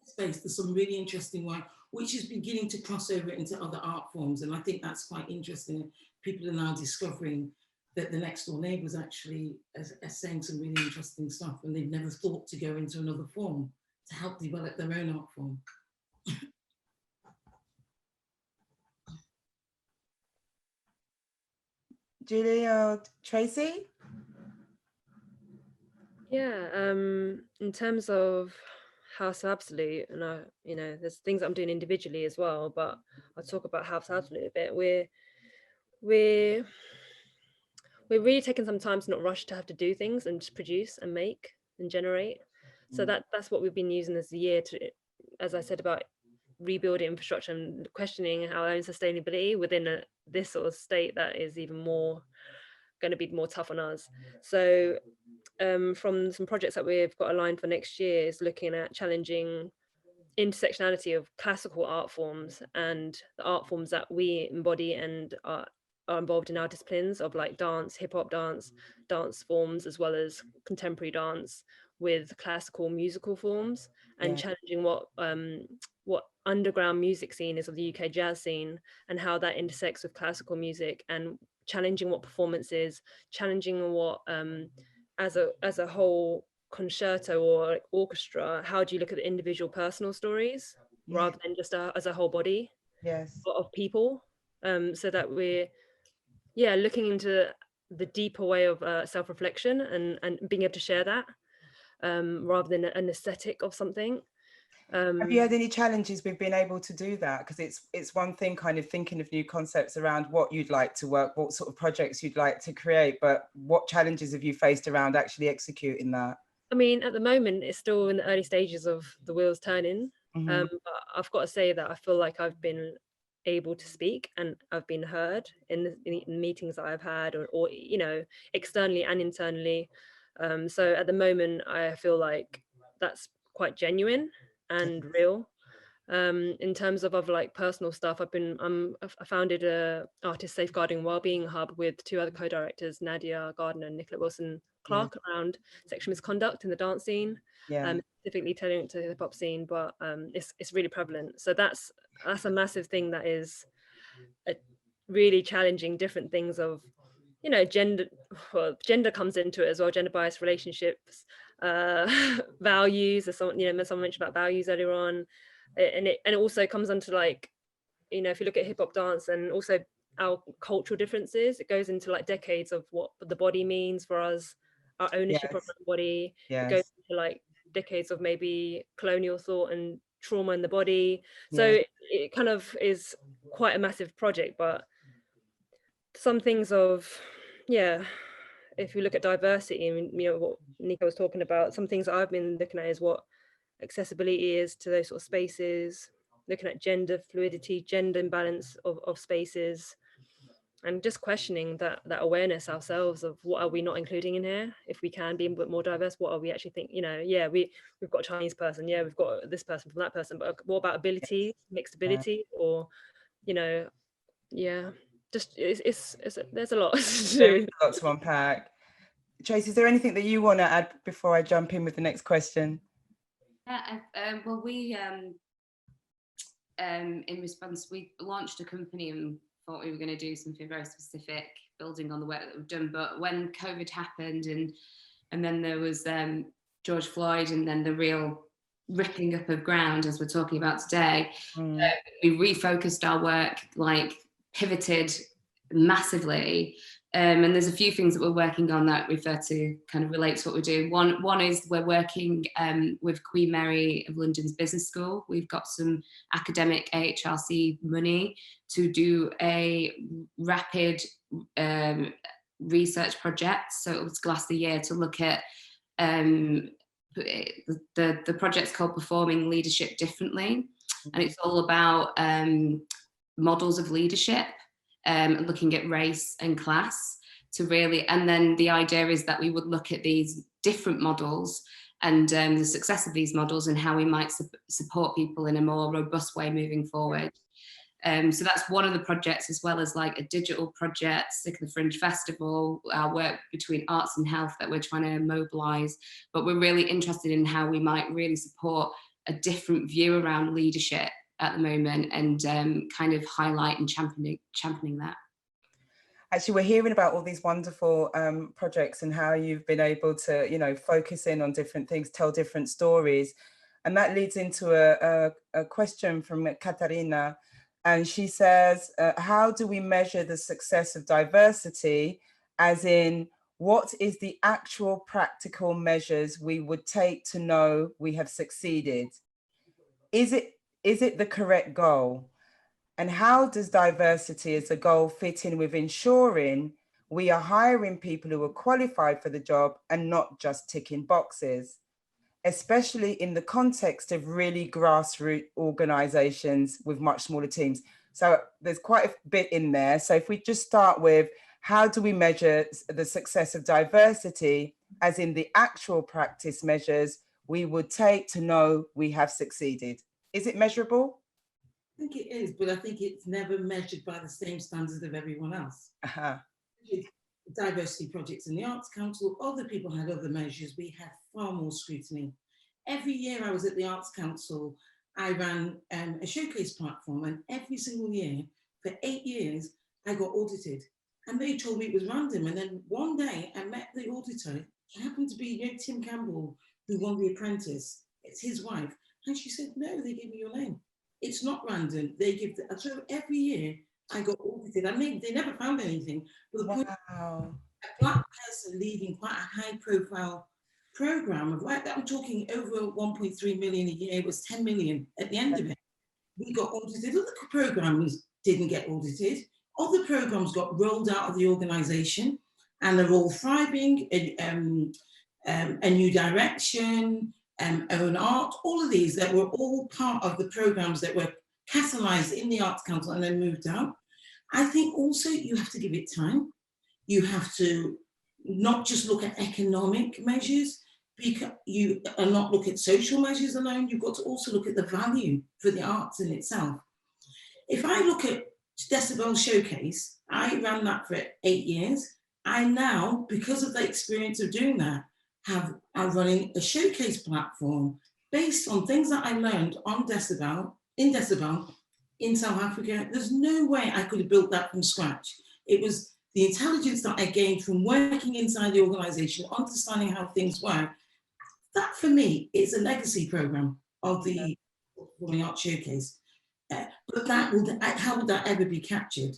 Space, there's some really interesting work, which is beginning to cross over into other art forms. And I think that's quite interesting. People are now discovering that the next door neighbors actually are saying some really interesting stuff, and they've never thought to go into another form to help develop their own art form. Julie or Tracy? Yeah, in terms of House of Absolute, and you know, there's things I'm doing individually as well, but I'll talk about House of Absolute a bit. We're really taking some time to not rush to have to do things and just produce and make and generate. So that's what we've been using as a year to, as I said, about rebuilding infrastructure and questioning our own sustainability within this sort of state that is even more going to be more tough on us. So from some projects that we've got aligned for next year is looking at challenging intersectionality of classical art forms and the art forms that we embody and are involved in our disciplines of like dance, hip-hop dance forms, as well as contemporary dance with classical musical forms, and challenging what underground music scene is of the UK jazz scene and how that intersects with classical music, and challenging what performance is, challenging what as a whole concerto or like orchestra, how do you look at the individual personal stories rather than just as a whole body of people, so that we're looking into the deeper way of self-reflection and being able to share that rather than an aesthetic of something. Have you had any challenges with being able to do that? Because it's one thing kind of thinking of new concepts around what you'd like to work, what sort of projects you'd like to create, but what challenges have you faced around actually executing that? I mean, at the moment, it's still in the early stages of the wheels turning. But I've got to say that I feel like I've been able to speak and I've been heard in the meetings that I've had, or you know, externally and internally. So at the moment, I feel like that's quite genuine and real. In terms of other like personal stuff, I founded a artist safeguarding wellbeing hub with 2 other co-directors, Nadia Gardner and Nicola Wilson Clark, around sexual misconduct in the dance scene, specifically tailoring to the hip hop scene, but it's really prevalent. So that's a massive thing that is really challenging different things of, you know, gender comes into it as well, gender biased relationships, values, as someone mentioned about values earlier on. And it also comes onto, like, you know, if you look at hip hop dance and also our cultural differences, it goes into like decades of what the body means for us, our ownership of our body. It goes into like decades of maybe colonial thought and trauma in the body. So it kind of is quite a massive project, but some things of, if you look at diversity, and you know what Nico was talking about, some things I've been looking at is what accessibility is to those sort of spaces, looking at gender fluidity, gender imbalance of spaces, and just questioning that awareness ourselves of what are we not including in here. If we can be a bit more diverse, what are we actually think, you know, we've got a Chinese person, we've got this person from that person, but what about ability, mixed ability, or, you know, just it's there's a lot to do. There's a lot to unpack. Tracy, is there anything that you want to add before I jump in with the next question? Well, we in response, we launched a company and thought we were going to do something very specific, building on the work that we've done. But when COVID happened, and then there was George Floyd, and then the real ripping up of ground, as we're talking about today, we refocused our work, like pivoted massively. And there's a few things that we're working on that refer to kind of relate to what we're doing. One is we're working with Queen Mary of London's Business School. We've got some academic AHRC money to do a rapid research project. So it was last a year to look at the project's called Performing Leadership Differently. And it's all about models of leadership, looking at race and class to really, and then the idea is that we would look at these different models and the success of these models and how we might support people in a more robust way moving forward. So that's one of the projects, as well as like a digital project, Stick of the Fringe Festival, our work between arts and health that we're trying to mobilise. But we're really interested in how we might really support a different view around leadership at the moment, and kind of highlight and championing that. Actually, we're hearing about all these wonderful projects and how you've been able to, you know, focus in on different things, tell different stories. And that leads into a question from Katarina. And she says, how do we measure the success of diversity? As in, what is the actual practical measures we would take to know we have succeeded? Is it the correct goal? And how does diversity as a goal fit in with ensuring we are hiring people who are qualified for the job and not just ticking boxes, especially in the context of really grassroots organizations with much smaller teams? So there's quite a bit in there. So if we just start with, how do we measure the success of diversity, as in the actual practice measures we would take to know we have succeeded? Is it measurable? I think it is, but I think it's never measured by the same standards of everyone else. Diversity projects in the Arts Council, other people had other measures. We had far more scrutiny. Every year I was at the Arts Council, I ran a showcase platform, and every single year for 8 years, I got audited. And they told me it was random. And then one day I met the auditor. It happened to be, you know, Tim Campbell, who won The Apprentice. It's his wife. And she said, no, they gave me your name. It's not random. They give so every year I got audited. and they never found anything. But a Black person leading quite a high profile program of like that, I'm talking over 1.3 million a year, was 10 million at the end of it. We got audited. Other programs didn't get audited. Other programs got rolled out of the organization, and they're all thriving, a new direction, own art, all of these that were all part of the programs that were catalyzed in the Arts Council and then moved out. I think also you have to give it time. You have to not just look at economic measures, because you are not look at social measures alone. You've got to also look at the value for the arts in itself. If I look at Decibel Showcase, I ran that for 8 years. I now, because of the experience of doing that, I'm running a showcase platform based on things that I learned on Decibel, in South Africa. There's no way I could have built that from scratch. It was the intelligence that I gained from working inside the organization, understanding how things work. That for me is a legacy program of the Performing Arts Showcase. But how would that ever be captured?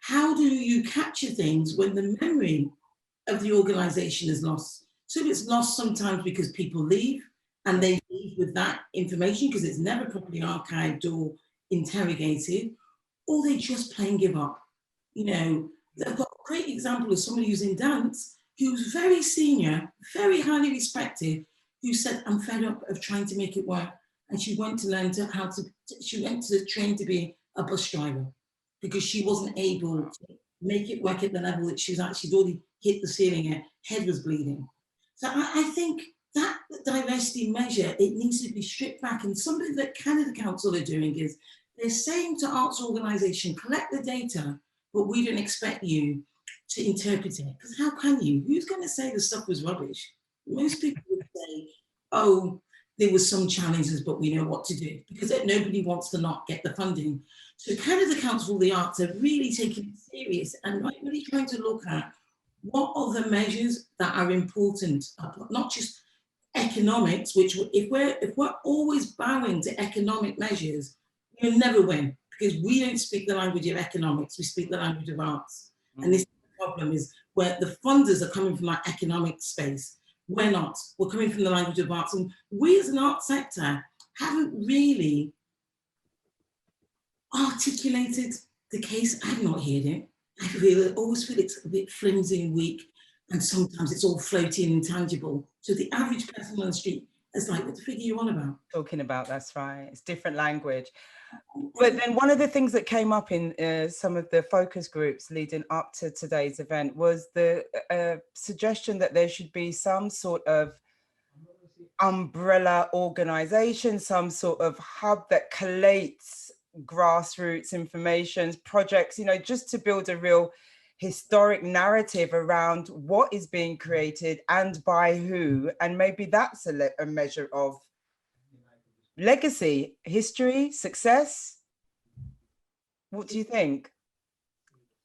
How do you capture things when the memory of the organization is lost? So it's lost sometimes because people leave and they leave with that information because it's never properly archived or interrogated, or they just plain give up. You know, I've got a great example of somebody who's in dance, who's very senior, very highly respected, who said, I'm fed up of trying to make it work. And she went to learn she went to train to be a bus driver because she wasn't able to make it work at the level that she'd already hit the ceiling, her head was bleeding. So I think that diversity measure, it needs to be stripped back. And something that Canada Council are doing is they're saying to arts organisation, collect the data, but we don't expect you to interpret it. Because how can you? Who's going to say the stuff was rubbish? Most people would say, oh, there was some challenges, but we know what to do, because nobody wants to not get the funding. So Canada Council of the Arts are really taking it serious and really trying to look at what are the measures that are important, not just economics, which if we're always bowing to economic measures, you'll never win, because we don't speak the language of economics, we speak the language of arts. And this problem is where the funders are coming from our economic space. We're not. We're coming from the language of arts. And we as an arts sector haven't really articulated the case. I've not heard it. I always feel it's a bit flimsy and weak, and sometimes it's all floaty and intangible. So the average person on the street is like, what the figure are you on about? Talking about, that's right. It's different language. But then one of the things that came up in some of the focus groups leading up to today's event was the suggestion that there should be some sort of umbrella organization, some sort of hub that collates grassroots information, projects, you know, just to build a real historic narrative around what is being created and by who. And maybe that's a measure of legacy, history, success. What do you think?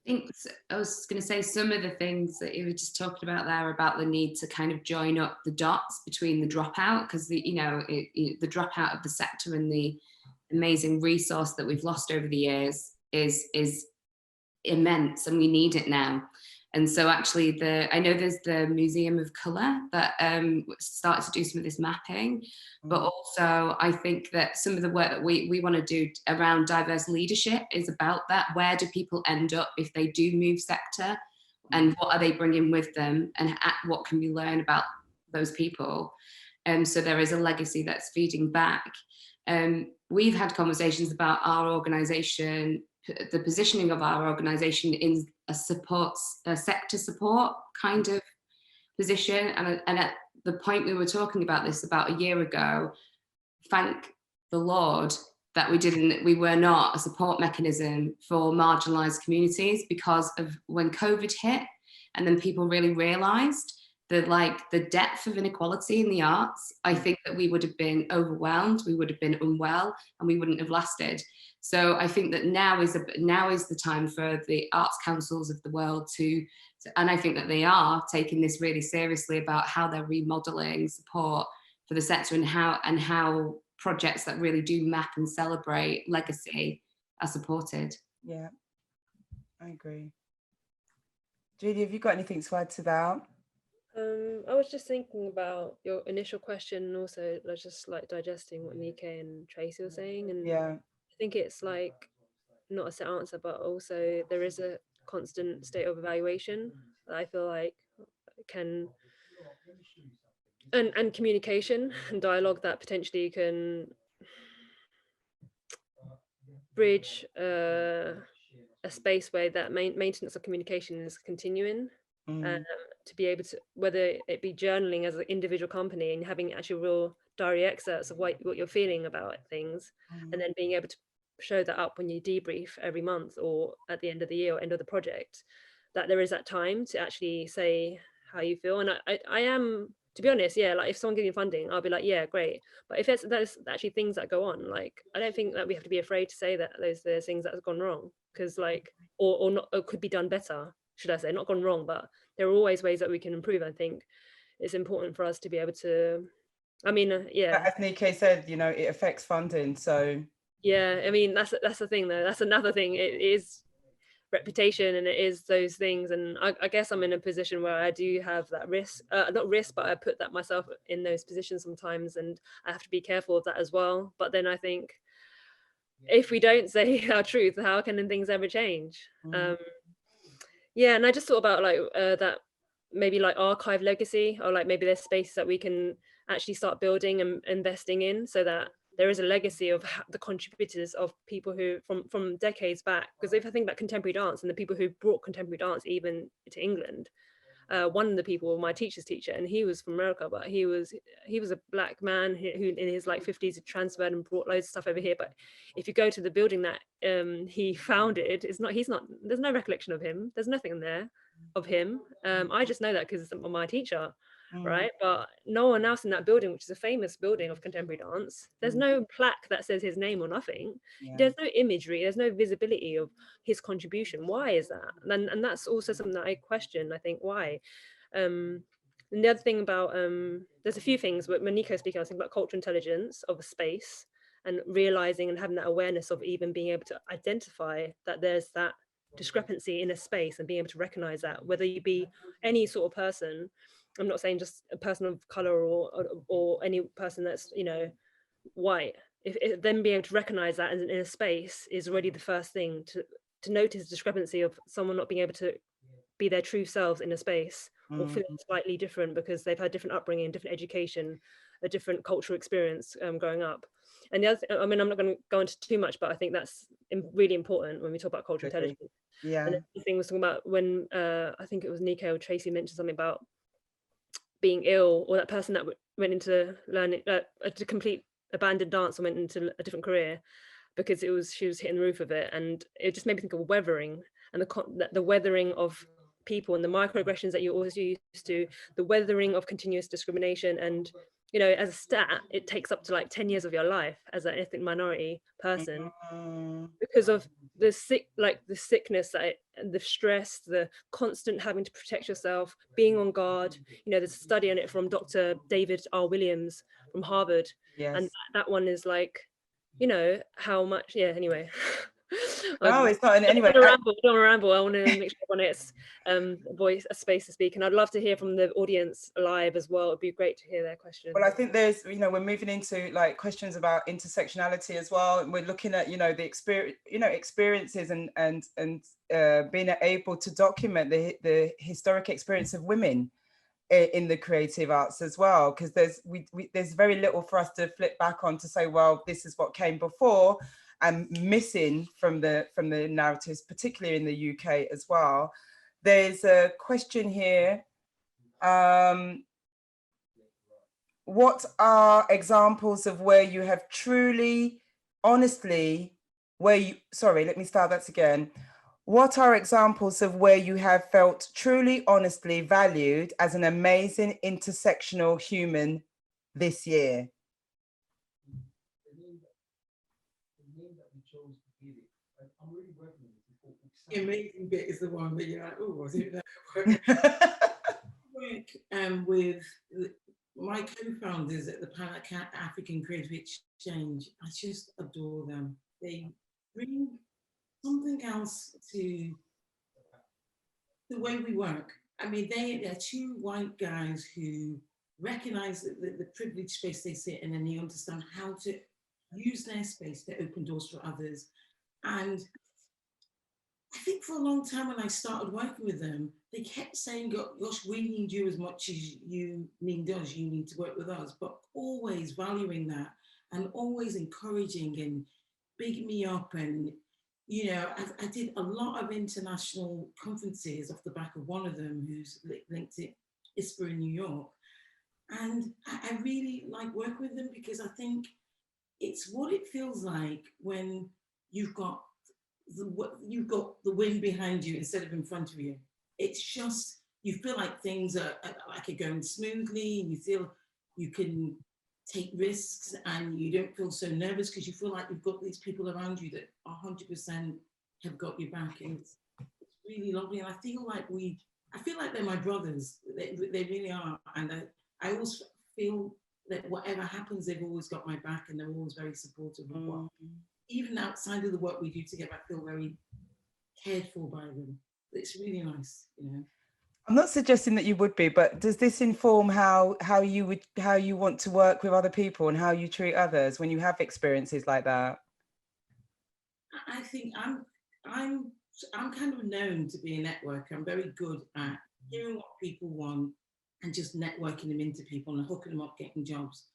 I was going to say some of the things that you were just talking about there about the need to kind of join up the dots between the dropout, because the dropout of the sector and the amazing resource that we've lost over the years is immense, and we need it now. And so actually I know there's the Museum of Colour that started to do some of this mapping, but also I think that some of the work that we want to do around diverse leadership is about that. Where do people end up if they do move sector, and what are they bringing with them, and what can we learn about those people? So there is a legacy that's feeding back. We've had conversations about our organisation, the positioning of our organisation in a sector support kind of position. And at the point we were talking about this about a year ago, thank the Lord that we were not a support mechanism for marginalised communities, because of when COVID hit, and then people really realised the depth of inequality in the arts. I think that we would have been overwhelmed, we would have been unwell, and we wouldn't have lasted. So I think that now is the time for the arts councils of the world and I think that they are taking this really seriously about how they're remodeling support for the sector, and how projects that really do map and celebrate legacy are supported. Yeah, I agree. Julie, have you got anything to add to that? I was just thinking about your initial question, and also just like digesting what Nike and Tracy were saying. And yeah, I think it's like not a set answer, but also there is a constant state of evaluation that I feel like can and communication and dialogue that potentially can bridge a space where that maintenance of communication is continuing. To be able to, whether it be journaling as an individual company and having actually real diary excerpts of what you're feeling about things, and then being able to show that up when you debrief every month or at the end of the year or end of the project, that there is that time to actually say how you feel. And I am, to be honest, yeah, like if someone gives me funding, I'll be like, yeah, great. But if there's actually things that go on, like I don't think that we have to be afraid to say that there's things that have gone wrong, because like or not, or could be done better, should I say, not gone wrong, but there are always ways that we can improve. I think it's important for us to be able to, I mean, yeah. As Nike said, you know, it affects funding. So yeah, I mean, that's the thing though. That's another thing. It is reputation and it is those things. And I guess I'm in a position where I do have that risk, not risk, but I put that myself in those positions sometimes, and I have to be careful of that as well. But then I think if we don't say our truth, how can things ever change? Yeah, and I just thought about like that maybe like archive legacy, or like maybe there's spaces that we can actually start building and investing in, so that there is a legacy of the contributors of people who from decades back. Because if I think about contemporary dance and the people who brought contemporary dance even to England, one of the people, my teacher's teacher, and he was from America, but he was a black man who in his like 50s had transferred and brought loads of stuff over here. But if you go to the building that he founded, there's no recollection of him. There's nothing in there of him. I just know that because it's my teacher, right? But no one else in that building, which is a famous building of contemporary dance, there's no plaque that says his name or nothing. There's no imagery, there's no visibility of his contribution. Why is that? And that's also something that I question. I think why. And the other thing about there's a few things, but when Nico speaking, I was thinking about cultural intelligence of a space and realizing and having that awareness of even being able to identify that there's that discrepancy in a space and being able to recognize that, whether you be any sort of person. I'm not saying just a person of color or any person that's, you know, white. If then being able to recognize that in a space is already the first thing to notice the discrepancy of someone not being able to be their true selves in a space, or feeling slightly different because they've had different upbringing, different education, a different cultural experience growing up. And the other thing, I mean, I'm not going to go into too much, but I think that's really important when we talk about cultural intelligence. Yeah. And the thing was talking about when I think it was Nico or Tracy mentioned something about being ill, or that person that went into learning to complete abandoned dance and went into a different career because she was hitting the roof of it. And it just made me think of weathering and the weathering of people and the microaggressions that you're always used to, the weathering of continuous discrimination. And, you know, as a stat, it takes up to like 10 years of your life as an ethnic minority person because of the sickness, the stress, the constant having to protect yourself, being on guard. You know, there's a study on it from Dr. David R. Williams from Harvard. Yes. And that one is like, you know, how much, yeah, anyway. No, it's not. Anyway, don't ramble. I want to make sure everyone gets a space to speak, and I'd love to hear from the audience live as well. It'd be great to hear their questions. Well, I think there's, you know, we're moving into like questions about intersectionality as well, and we're looking at, you know, the experiences and being able to document the historic experience of women in the creative arts as well, because there's very little for us to flip back on to say, well, this is what came before, and missing from the narratives, particularly in the UK as well. There's a question here. What are examples of where you have truly, honestly, let me start that again. What are examples of where you have felt truly, honestly valued as an amazing intersectional human this year? The amazing bit is the one that you're like, oh, was it that? Work with my co-founders at the Pan-African Creative Exchange. I just adore them. They bring something else to the way we work. I mean, they're two white guys who recognize the privileged space they sit in, and they understand how to use their space to open doors for others. And I think for a long time when I started working with them, they kept saying, gosh, we need you as much as you need us, you need to work with us, but always valuing that and always encouraging and bigging me up. And, you know, I did a lot of international conferences off the back of one of them who's linked to ISPA in New York. And I really like working with them because I think it's what it feels like when you've got the wind behind you instead of in front of you. It's just, you feel like things are going smoothly, and you feel you can take risks and you don't feel so nervous because you feel like you've got these people around you that 100% have got your back, and it's really lovely. And I feel like they're my brothers. They really are. And I always feel that whatever happens, they've always got my back, and they're always very supportive of what, even outside of the work we do together, I feel very cared for by them. It's really nice, you know. I'm not suggesting that you would be, but does this inform how you want to work with other people and how you treat others when you have experiences like that? I think I'm kind of known to be a networker. I'm very good at hearing what people want and just networking them into people and hooking them up, getting jobs.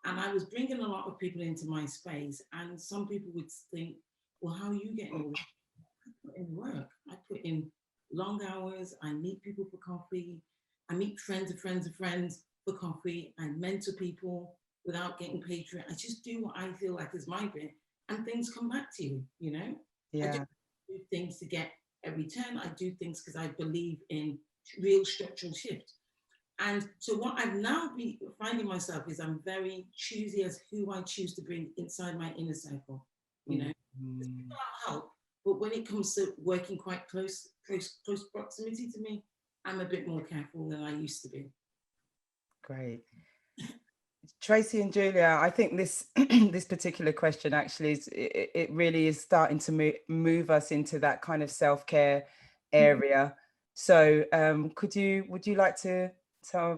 And I was bringing a lot of people into my space, and some people would think, well, how are you getting all this? I put in work. I put in long hours. I meet people for coffee. I meet friends of friends of friends for coffee. I mentor people without getting paid for it. I just do what I feel like is my bit, and things come back to you, you know? Yeah. I don't do things to get a return. I do things because I believe in real structural shift. And so what I've now been finding myself is I'm very choosy as who I choose to bring inside my inner circle. You know, people I'll help, but when it comes to working quite close proximity to me, I'm a bit more careful than I used to be. Great. Tracy and Julia, I think this this particular question actually is, it really is starting to move us into that kind of self-care area. So would you like to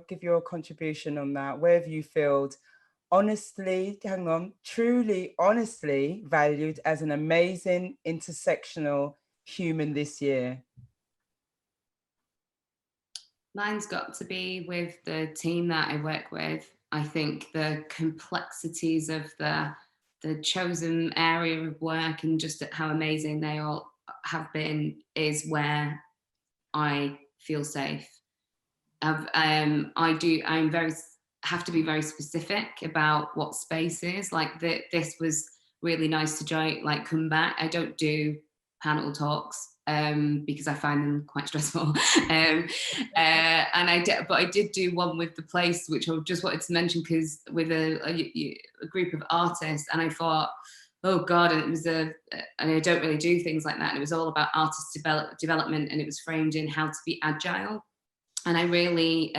give your contribution on that? Where have you felt truly honestly valued as an amazing intersectional human this year? Mine's got to be with the team that I work with. I think the complexities of the chosen area of work and just how amazing they all have been is where I feel safe. Have to be very specific about what space is. Like this was really nice to come back. I don't do panel talks because I find them quite stressful. And I did do one with the place, which I just wanted to mention because with a group of artists, and I thought, oh God, and it was and I don't really do things like that. And it was all about artist development, and it was framed in how to be agile. And I really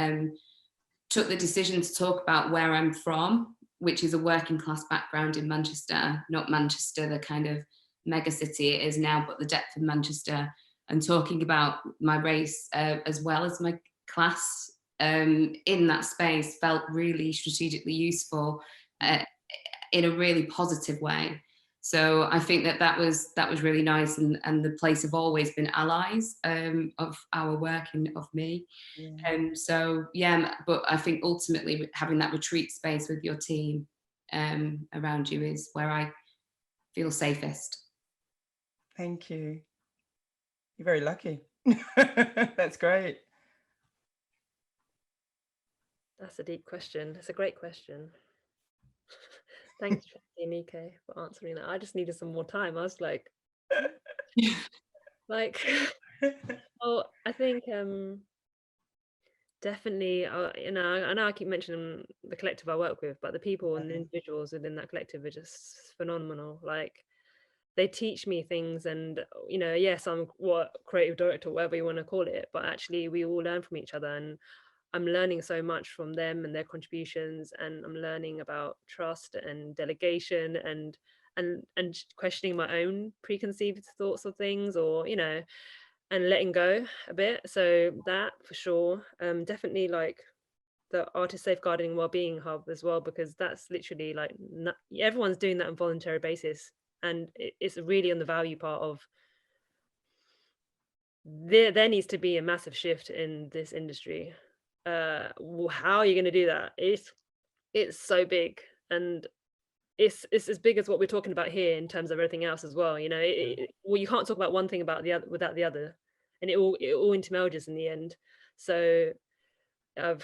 took the decision to talk about where I'm from, which is a working class background in Manchester, not Manchester, the kind of mega city it is now, but the depth of Manchester, and talking about my race as well as my class in that space felt really strategically useful in a really positive way. So I think that was really nice, and the place have always been allies of our work and of me. So yeah, but I think ultimately having that retreat space with your team around you is where I feel safest. Thank you. You're very lucky. That's great. That's a deep question. It's a great question. Thanks, Tracy and Nike, for answering that. I just needed some more time. I was like, oh, I think definitely, I know I keep mentioning the collective I work with, but the people and the individuals within that collective are just phenomenal. Like, they teach me things, and yes, I'm creative director, whatever you want to call it, but actually we all learn from each other, and I'm learning so much from them and their contributions, and I'm learning about trust and delegation and questioning my own preconceived thoughts of things, or and letting go a bit. So that for sure. Definitely like the Artist Safeguarding and Wellbeing Hub as well, because that's literally like everyone's doing that on a voluntary basis, and it's really on the value part of there needs to be a massive shift in this industry. How are you going to do that? It's so big, and it's as big as what we're talking about here in terms of everything else as well. You know, well, you can't talk about one thing about the other without the other, and it all intermelges in the end. So I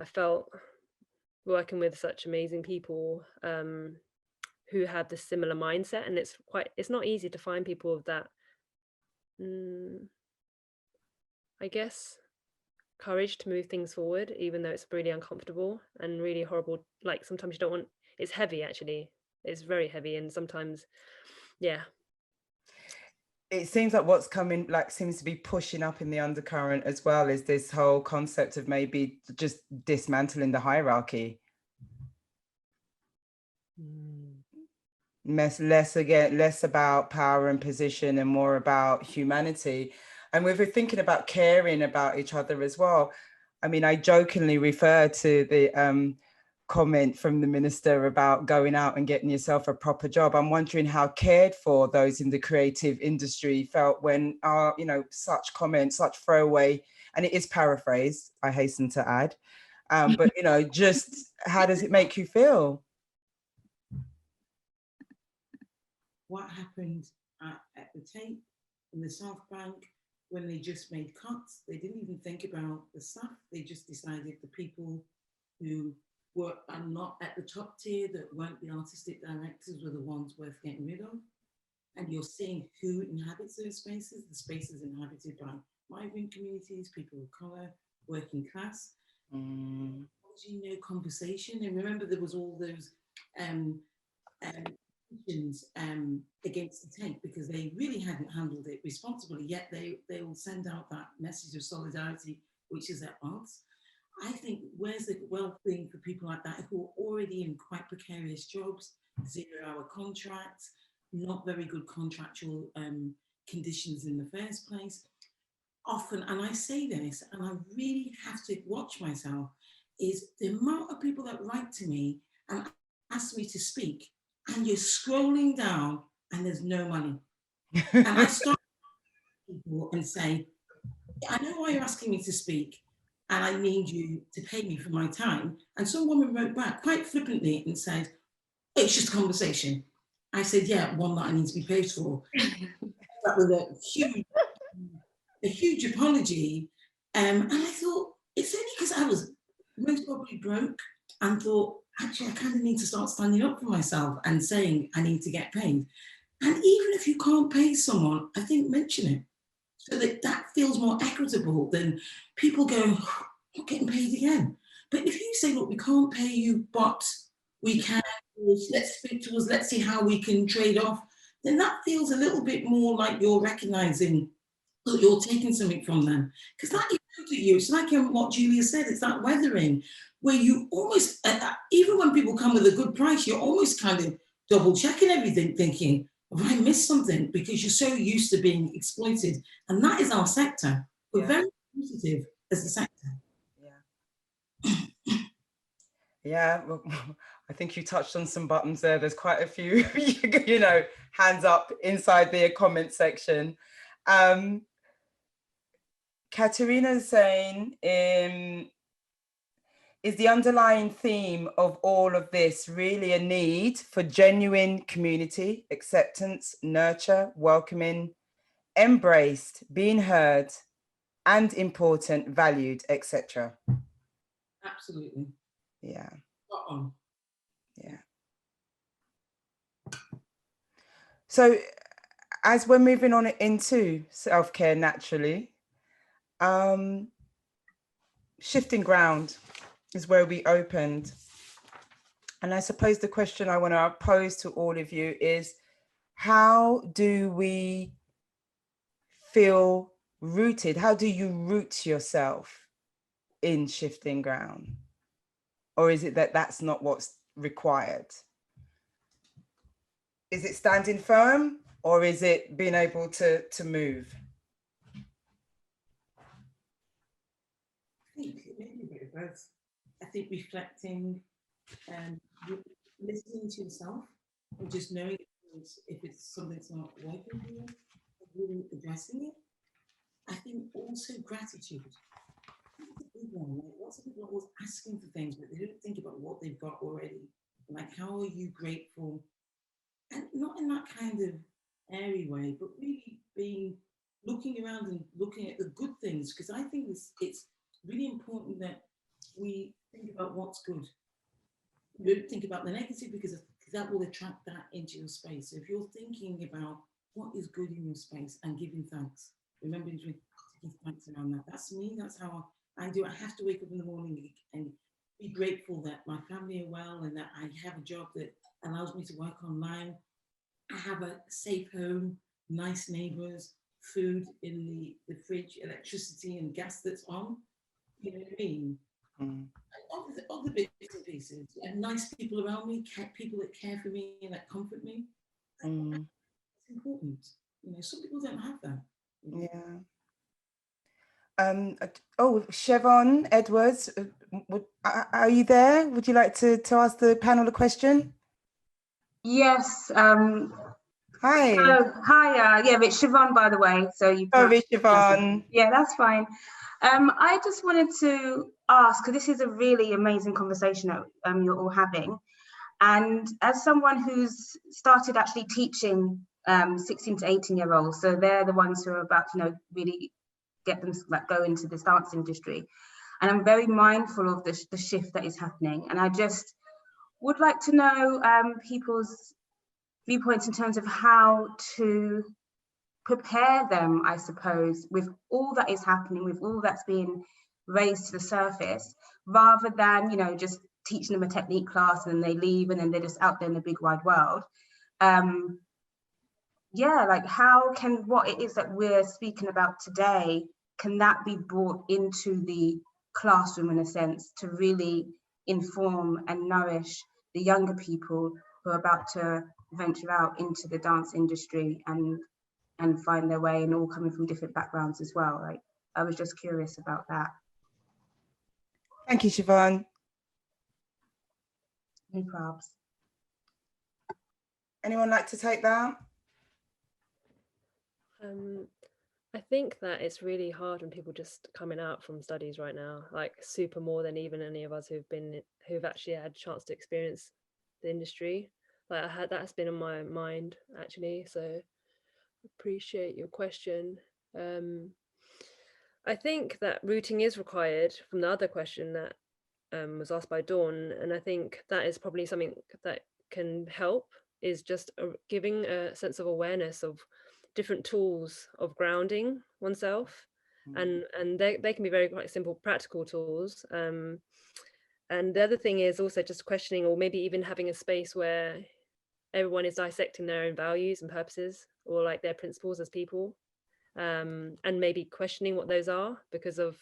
felt working with such amazing people who have this similar mindset, and it's not easy to find people of that I guess courage to move things forward, even though it's really uncomfortable and really horrible. Like sometimes you don't want, it's heavy actually. It's very heavy, and sometimes, yeah. It seems like what's coming, like, seems to be pushing up in the undercurrent as well, is this whole concept of maybe just dismantling the hierarchy. Less about power and position and more about humanity. And we were thinking about caring about each other as well. I mean, I jokingly refer to the comment from the minister about going out and getting yourself a proper job. I'm wondering how cared for those in the creative industry felt when such comments, such throwaway, and it is paraphrased, I hasten to add, but just how does it make you feel? What happened at the Tate in the South Bank when they just made cuts? They didn't even think about the staff. They just decided the people who are not at the top tier, that weren't the artistic directors, were the ones worth getting rid of. And you're seeing who inhabits those spaces. The spaces inhabited by migrant communities, people of color, working class. No conversation. And remember, there was all those against the Tate because they really hadn't handled it responsibly, yet they will send out that message of solidarity, which is their arts. I think where's the well-being for people like that who are already in quite precarious jobs, 0-hour contracts, not very good contractual conditions in the first place. Often, and I say this, and I really have to watch myself, is the amount of people that write to me and ask me to speak, and you're scrolling down and there's no money. And I start people and say, I know why you're asking me to speak, and I need you to pay me for my time. And some woman wrote back quite flippantly and said, it's just a conversation. I said, yeah, one that I need to be paid for. That was a huge apology. And I thought, it's only because I was most probably broke and thought, actually, I kind of need to start standing up for myself and saying I need to get paid. And even if you can't pay someone, I think mention it so that feels more equitable than people going, oh, not getting paid again. But if you say, look, we can't pay you, but we can, let's speak to us, let's see how we can trade off, then that feels a little bit more like you're recognizing that you're taking something from them. Because that is good at you. It's like what Julia said, it's that weathering, where you almost, even when people come with a good price, you're almost kind of double checking everything, thinking, have I missed something? Because you're so used to being exploited. And that is our sector. We're very positive as a sector. Yeah. Yeah, well, I think you touched on some buttons there. There's quite a few, hands up inside the comment section. Katerina's saying, is the underlying theme of all of this really a need for genuine community, acceptance, nurture, welcoming, embraced, being heard, and important, valued, etc.? Absolutely. Yeah. Spot on. Yeah. So as we're moving on into self-care naturally, shifting ground is where we opened. And I suppose the question I want to pose to all of you is, how do we feel rooted? How do you root yourself in shifting ground? Or is it that that's not what's required? Is it standing firm, or is it being able to move? I think maybe a bit of both. I think reflecting and listening to yourself and just knowing if it's something that's not working for you, really addressing it. I think also gratitude. That's a big one. Like, lots of people are always asking for things, but they don't think about what they've got already. Like, how are you grateful? And not in that kind of airy way, but really looking around and looking at the good things, because I think it's really important that we think about what's good. You don't think about the negative, because that will attract that into your space. So if you're thinking about what is good in your space and giving thanks, remembering to give thanks around that. That's me. That's how I do. I have to wake up in the morning and be grateful that my family are well and that I have a job that allows me to work online. I have a safe home, nice neighbors, food in the fridge, electricity and gas that's on. You know what I mean? Other bits and pieces, and nice people around me, people that care for me and that comfort me. It's important. You know, some people don't have that. Yeah. Siobhan Edwards, are you there? Would you like to ask the panel a question? Yes. Hi. Hi. Yeah, it's Siobhan, by the way. So you. Sorry, Siobhan. Yeah, that's fine. I just wanted to ask, because this is a really amazing conversation that you're all having, and as someone who's started actually teaching 16 to 18-year-olds, so they're the ones who are about to, really get them go into this dance industry, and I'm very mindful of the shift that is happening, and I just would like to know people's viewpoints in terms of how to prepare them, I suppose, with all that is happening, with all that's being raised to the surface, rather than, just teaching them a technique class and then they leave and then they're just out there in the big wide world. Yeah, like how can what it is that we're speaking about today, can that be brought into the classroom in a sense to really inform and nourish the younger people who are about to venture out into the dance industry and find their way, and all coming from different backgrounds as well. Like, I was just curious about that. Thank you, Siobhan. No probs. Anyone like to take that? I think that it's really hard when people just coming out from studies right now, like super more than even any of us who've actually had a chance to experience the industry. Like that's been on my mind actually. So appreciate your question. I think that rooting is required from the other question that was asked by Dawn, and I think that is probably something that can help, is just giving a sense of awareness of different tools of grounding oneself, and they can be very quite simple practical tools, and the other thing is also just questioning, or maybe even having a space where everyone is dissecting their own values and purposes, or like their principles as people, and maybe questioning what those are, because of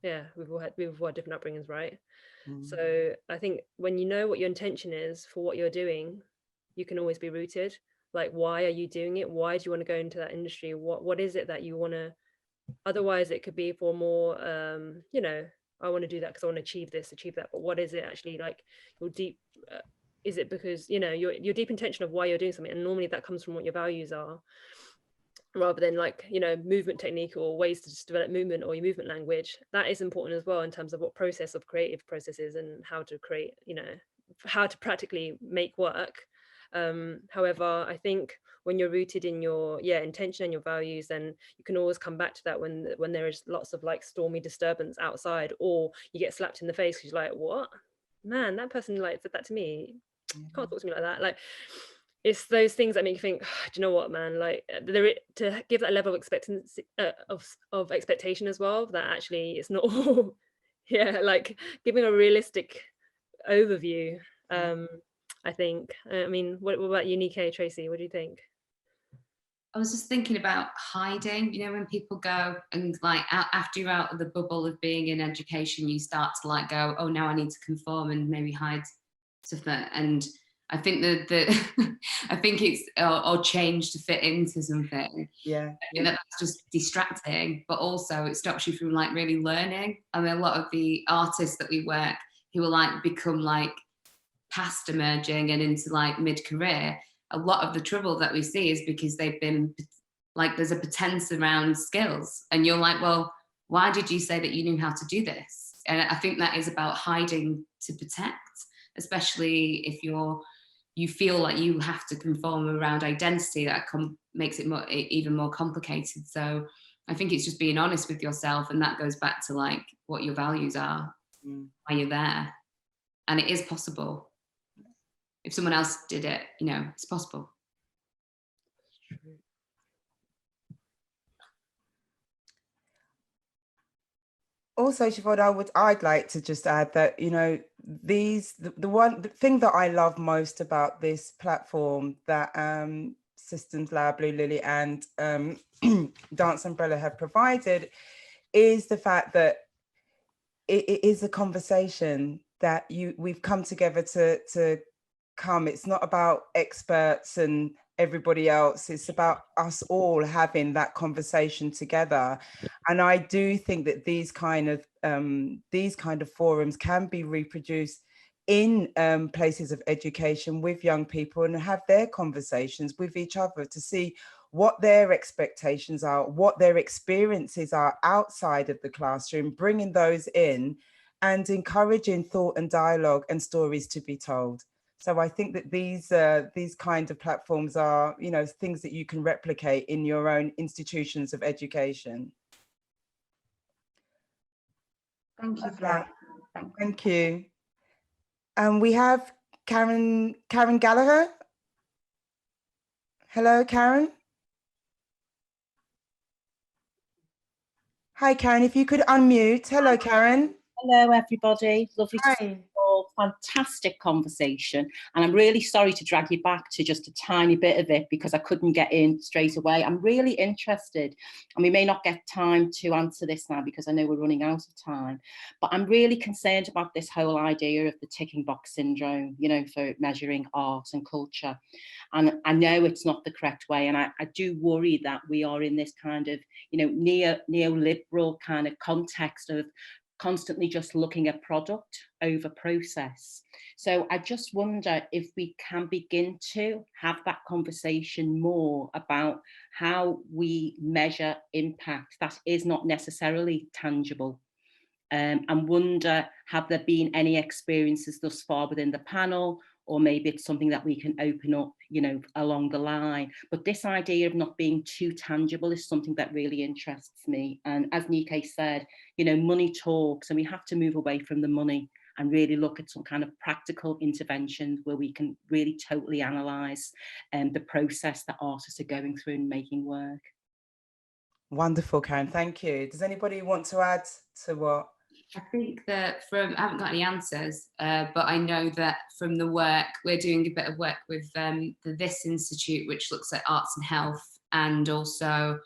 we've all had different upbringings, right? So I think when you know what your intention is for what you're doing, you can always be rooted. Like, why are you doing it? Why do you want to go into that industry? What is it that you want to? Otherwise it could be for more I want to do that because I want to achieve this, achieve that, but what is it actually? Like, your deep is it because your deep intention of why you're doing something, and normally that comes from what your values are, rather than like movement technique or ways to just develop movement or your movement language. That is important as well in terms of what process of creative processes and how to create, how to practically make work. However, I think when you're rooted in your intention and your values, then you can always come back to that when there is lots of like stormy disturbance outside, or you get slapped in the face because you're like, what, man, that person like said that to me, you can't talk to me like that. Like, it's those things that make you think, do you know what, man, like to give that level of expectancy of expectation as well, that actually it's not all like giving a realistic overview. I think, I mean, what about you, Nike, Tracy? What do you think? I was just thinking about hiding, when people go and like after you're out of the bubble of being in education, you start to like go, oh, now I need to conform and maybe hide stuff. And I think I think it's or change to fit into something. Yeah. I think that's just distracting, but also it stops you from like really learning. I mean, a lot of the artists that we work who will like become like past emerging and into like mid-career, a lot of the trouble that we see is because they've been like there's a pretense around skills, and you're like, well, why did you say that you knew how to do this? And I think that is about hiding to protect, especially if you feel like you have to conform around identity. That makes it even more complicated. So I think it's just being honest with yourself, and that goes back to like what your values are, why you're there, and it is possible. If someone else did it, you know, it's possible. Also, Siobhan, I'd like to just add that, you know, the thing that I love most about this platform that SystemsLAB, Blulilli, and Dance Umbrella have provided is the fact that it is a conversation that we've come together to come. It's not about experts and everybody else. It's about us all having that conversation together. And I do think that these kind of forums can be reproduced in places of education with young people, and have their conversations with each other to see what their expectations are, what their experiences are outside of the classroom, bringing those in and encouraging thought and dialogue and stories to be told. So I think that these kind of platforms are, you know, things that you can replicate in your own institutions of education. Thank you for that. Thank you. And we have Karen Gallagher. Hello, Karen. Hi, Karen, if you could unmute. Hello, Karen. Hello, everybody. Lovely to see Hi. you all. Fantastic conversation. And I'm really sorry to drag you back to just a tiny bit of it because I couldn't get in straight away. I'm really interested, and we may not get time to answer this now because I know we're running out of time, but I'm really concerned about this whole idea of the ticking box syndrome, you know, for measuring art and culture. And I know it's not the correct way. And I do worry that we are in this kind of, you know, neoliberal kind of context of constantly just looking at product over process. So I just wonder if we can begin to have that conversation more about how we measure impact that is not necessarily tangible. And wonder, have there been any experiences thus far within the panel, or maybe it's something that we can open up, you know, along the line. But this idea of not being too tangible is something that really interests me. And as Nike said, you know, money talks, and we have to move away from the money and really look at some kind of practical interventions where we can really totally analyse the process that artists are going through and making work. Wonderful, Karen. Thank you. Does anybody want to add to what? I think that I haven't got any answers, but I know that from the work, we're doing a bit of work with the This Institute, which looks at arts and health, and also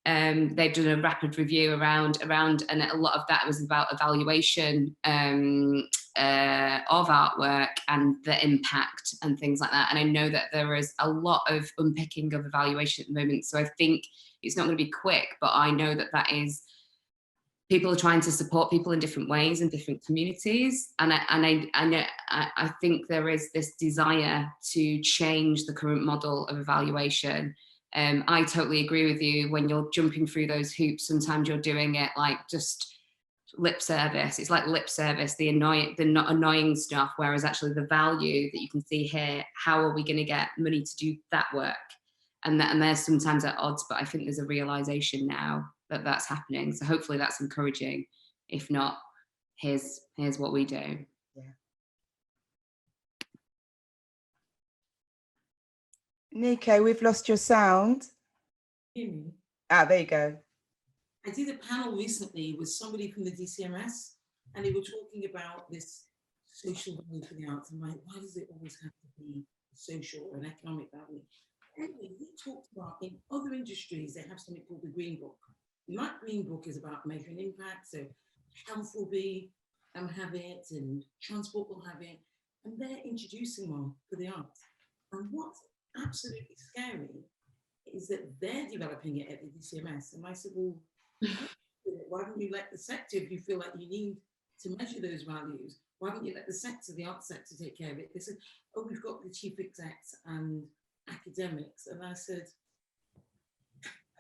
they've done a rapid review around, and a lot of that was about evaluation of artwork and the impact and things like that. And I know that there is a lot of unpicking of evaluation at the moment. So I think it's not going to be quick, but I know that that is, people are trying to support people in different ways in different communities. And I think there is this desire to change the current model of evaluation. I totally agree with you. When you're jumping through those hoops, sometimes you're doing it like just lip service. It's like lip service, the not annoying stuff, whereas actually the value that you can see here, how are we going to get money to do that work? And they're sometimes at odds, but I think there's a realization now that that's happening. So hopefully that's encouraging. If not, here's what we do. Yeah. Nike, we've lost your sound. Hear me? Ah, there you go. I did a panel recently with somebody from the DCMS, and they were talking about this social value for the arts. I'm like, why does it always have to be social and economic value? Anyway, he talked about in other industries, they have something called the Green Book. My Green Book is about measuring impact. So health will be have it, and transport will have it, and they're introducing one for the arts. And what's absolutely scary is that they're developing it at the DCMS. And I said, well, why don't you let the sector, if you feel like you need to measure those values, why don't you let the sector, the arts sector, take care of it? They said, oh, we've got the chief execs and academics. And I said,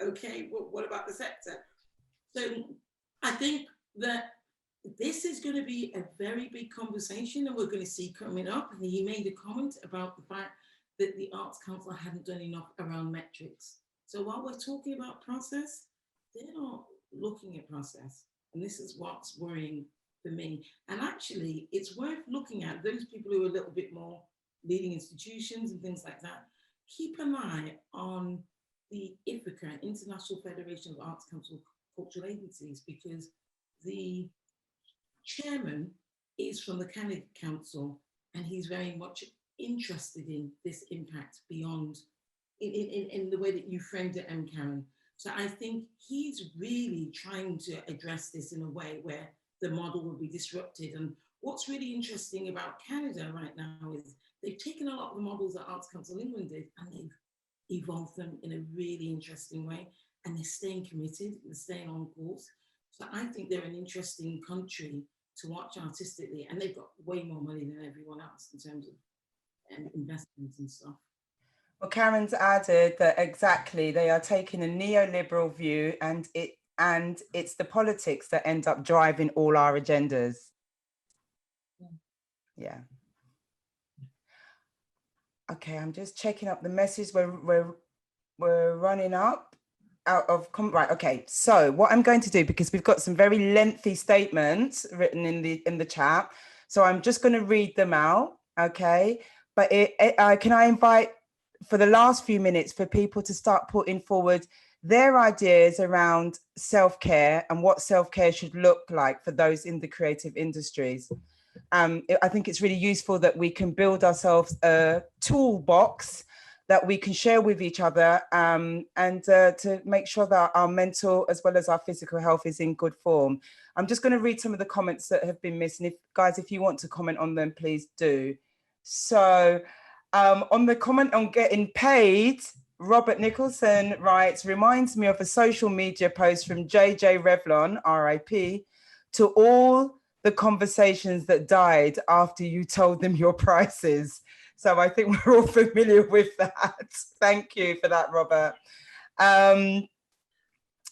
Okay, well, what about the sector? So I think that this is going to be a very big conversation, and we're going to see coming up. And he made a comment about the fact that the Arts Council hadn't done enough around metrics. So while we're talking about process, they're not looking at process. And this is what's worrying for me. And actually, it's worth looking at those people who are a little bit more leading institutions and things like that. Keep an eye on the IFCA, International Federation of Arts Council Cultural Agencies, because the chairman is from the Canada Council, and he's very much interested in this impact beyond in the way that you framed it, Karen. So I think he's really trying to address this in a way where the model will be disrupted. And what's really interesting about Canada right now is they've taken a lot of the models that Arts Council England did, and they've evolved them in a really interesting way, and they're staying committed, they're staying on course. So I think they're an interesting country to watch artistically, and they've got way more money than everyone else in terms of investments and stuff. Well, Karen's added that exactly, they are taking a neoliberal view, and it's the politics that end up driving all our agendas. Yeah. Okay, I'm just checking up the message. We're running up out of right. Okay, so what I'm going to do, because we've got some very lengthy statements written in the chat, so I'm just going to read them out. Okay, but can I invite for the last few minutes for people to start putting forward their ideas around self-care and what self-care should look like for those in the creative industries. I think it's really useful that we can build ourselves a toolbox that we can share with each other, and to make sure that our mental as well as our physical health is in good form. I'm just going to read some of the comments that have been missed. And if you want to comment on them, please do. So on the comment on getting paid, Robert Nicholson writes, reminds me of a social media post from JJ Revlon, RIP, to all the conversations that died after you told them your prices. So I think we're all familiar with that. Thank you for that, Robert.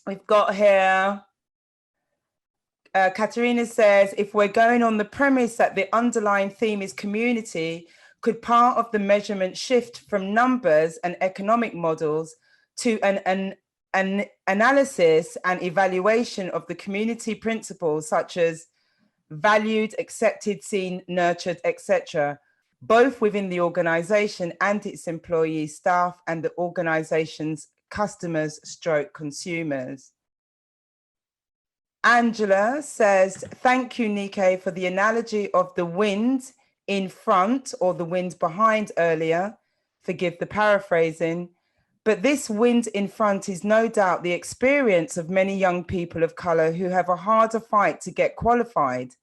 We've got here, Katerina says, if we're going on the premise that the underlying theme is community, could part of the measurement shift from numbers and economic models to an analysis and evaluation of the community principles such as valued, accepted, seen, nurtured, etc., both within the organization and its employees, staff, and the organization's customers / consumers. Angela says, thank you, Nike, for the analogy of the wind in front or the wind behind earlier. Forgive the paraphrasing. But this wind in front is no doubt the experience of many young people of color who have a harder fight to get qualified.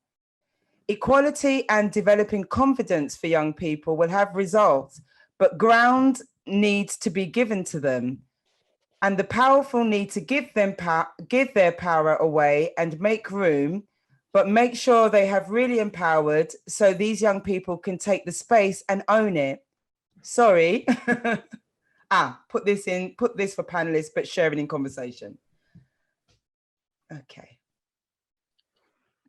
Equality and developing confidence for young people will have results, but ground needs to be given to them. And the powerful need to give their power away and make room, but make sure they have really empowered so these young people can take the space and own it. Sorry. Put this for panelists, but sharing in conversation. Okay.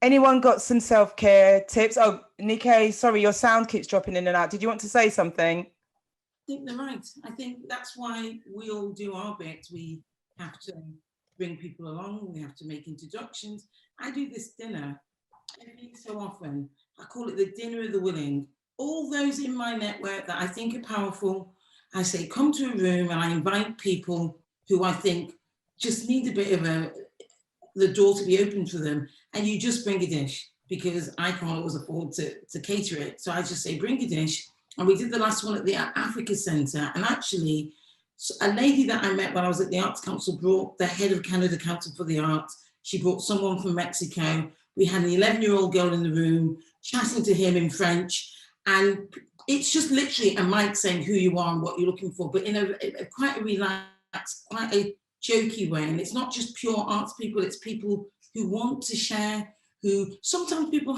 Anyone got some self-care tips? Oh, Nike, sorry, your sound keeps dropping in and out. Did you want to say something? I think they're right. I think that's why we all do our bit. We have to bring people along. We have to make introductions. I do this dinner every so often. I call it the dinner of the willing. All those in my network that I think are powerful, I say, come to a room, and I invite people who I think just need a bit of the door to be open for them. And you just bring a dish, because I can't always afford to cater it. So I just say, bring a dish. And we did the last one at the Africa Centre. And actually, a lady that I met when I was at the Arts Council brought the head of Canada Council for the Arts. She brought someone from Mexico. We had an 11-year-old girl in the room chatting to him in French. And it's just literally a mic saying who you are and what you're looking for, but in a quite a relaxed, quite a jokey way. And it's not just pure arts people, it's people who want to share, who sometimes people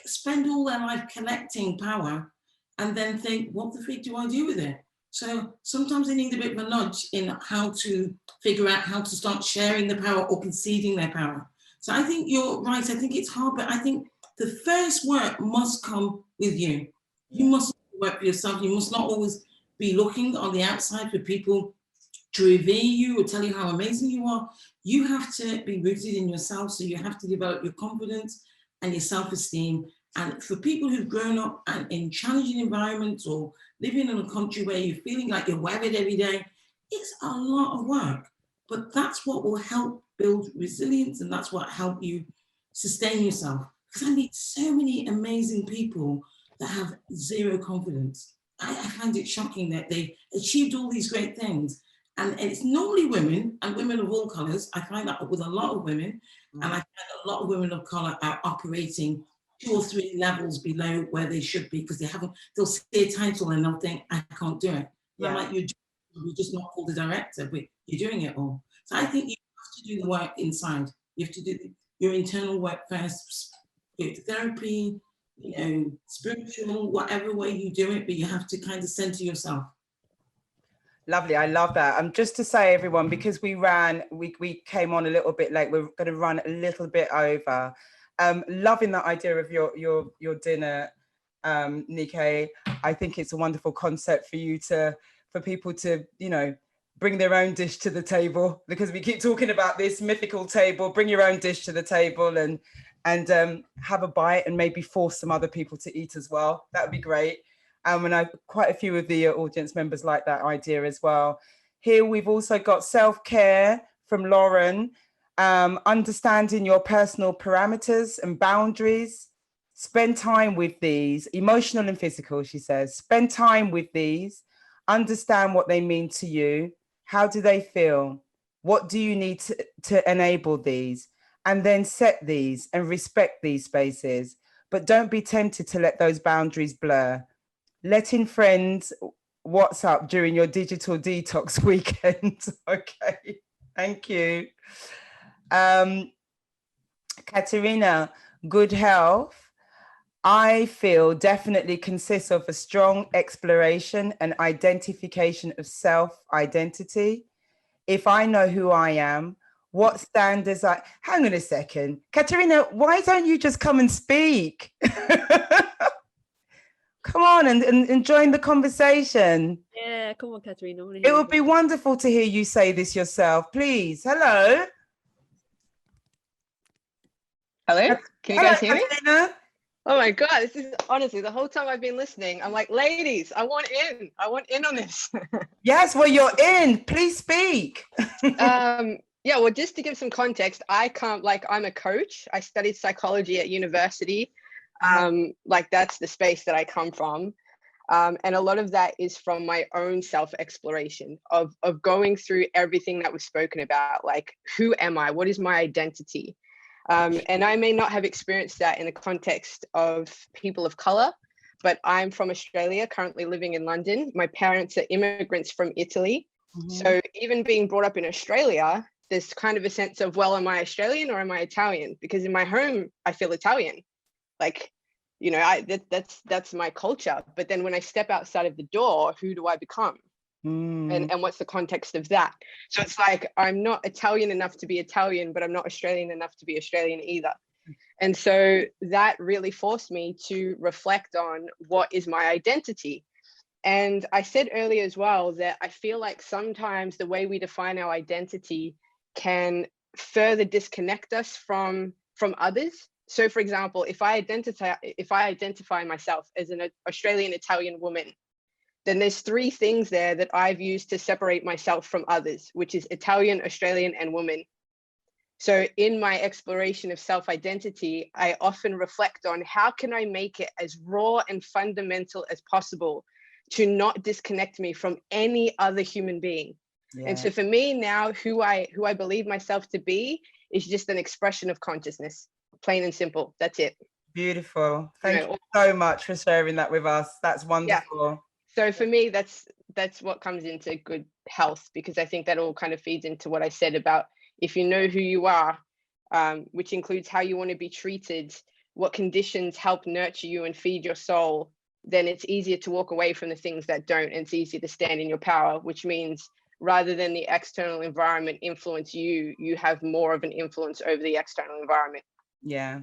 spend all their life collecting power and then think, what the freak do I do with it? So sometimes they need a bit of a nudge in how to figure out how to start sharing the power or conceding their power. So I think you're right. I think it's hard, but I think the first work must come with you. You must work for yourself. You must not always be looking on the outside for people to revere you or tell you how amazing you are. You have to be rooted in yourself. So you have to develop your confidence and your self-esteem. And for people who've grown up and in challenging environments or living in a country where you're feeling like you're worried every day, it's a lot of work. But that's what will help build resilience, and that's what help you sustain yourself. Because I meet so many amazing people that have zero confidence. I find it shocking that they've achieved all these great things. And it's normally women, and women of all colours. I find that with a lot of women, and I find a lot of women of colour are operating 2 or 3 levels below where they should be, because they'll see a title and they'll think, I can't do it. Yeah. I'm like, you're just not called a director, but you're doing it all. So I think you have to do the work inside. You have to do your internal work first, therapy, spiritual, whatever way you do it, but you have to kind of center yourself. Lovely, I love that. Just to say, everyone, because we came on a little bit late, we're going to run a little bit over. Loving that idea of your dinner, Nike. I think it's a wonderful concept for people to, bring their own dish to the table, because we keep talking about this mythical table. Bring your own dish to the table and have a bite, and maybe force some other people to eat as well. That would be great. And quite a few of the audience members like that idea as well. Here we've also got self-care from Lauren, understanding your personal parameters and boundaries. Spend time with these, emotional and physical, she says. Spend time with these, understand what they mean to you. How do they feel? What do you need to enable these? And then set these and respect these spaces. But don't be tempted to let those boundaries blur. Letting friends WhatsApp during your digital detox weekend. Okay, thank you. Katerina, good health, I feel, definitely consists of a strong exploration and identification of self-identity. If I know who I am, what standards hang on a second. Katerina, why don't you just come and speak? Come on and join the conversation. Yeah, come on, Katerina. It would be wonderful to hear you say this yourself, please. Hello. Hello, can you guys hear me? Katerina. Oh my God, this is honestly, the whole time I've been listening, I'm like, ladies, I want in on this. Yes, well, you're in, please speak. Yeah, well, just to give some context, I'm a coach. I studied psychology at university. That's the space that I come from. And a lot of that is from my own self-exploration of going through everything that was spoken about, like, who am I? What is my identity? And I may not have experienced that in the context of people of color, but I'm from Australia, currently living in London. My parents are immigrants from Italy. Mm-hmm. So even being brought up in Australia, there's kind of a sense of, well, am I Australian or am I Italian? Because in my home, I feel Italian. Like, that's my culture. But then when I step outside of the door, who do I become? And what's the context of that? So it's like, I'm not Italian enough to be Italian, but I'm not Australian enough to be Australian either. And so that really forced me to reflect on what is my identity. And I said earlier as well that I feel like sometimes the way we define our identity can further disconnect us from others. So for example, if I identify myself as an Australian Italian woman, then there's 3 things there that I've used to separate myself from others, which is Italian, Australian, and woman. So in my exploration of self-identity, I often reflect on how can I make it as raw and fundamental as possible to not disconnect me from any other human being. Yeah. And so for me now, who I believe myself to be is just an expression of consciousness, plain and simple. That's it. Beautiful. Thank you so much for sharing that with us. That's wonderful. Yeah. So for me, that's what comes into good health, because I think that all kind of feeds into what I said about if you know who you are, which includes how you want to be treated, what conditions help nurture you and feed your soul, then it's easier to walk away from the things that don't, and it's easier to stand in your power, which means rather than the external environment influence you, you have more of an influence over the external environment. Yeah,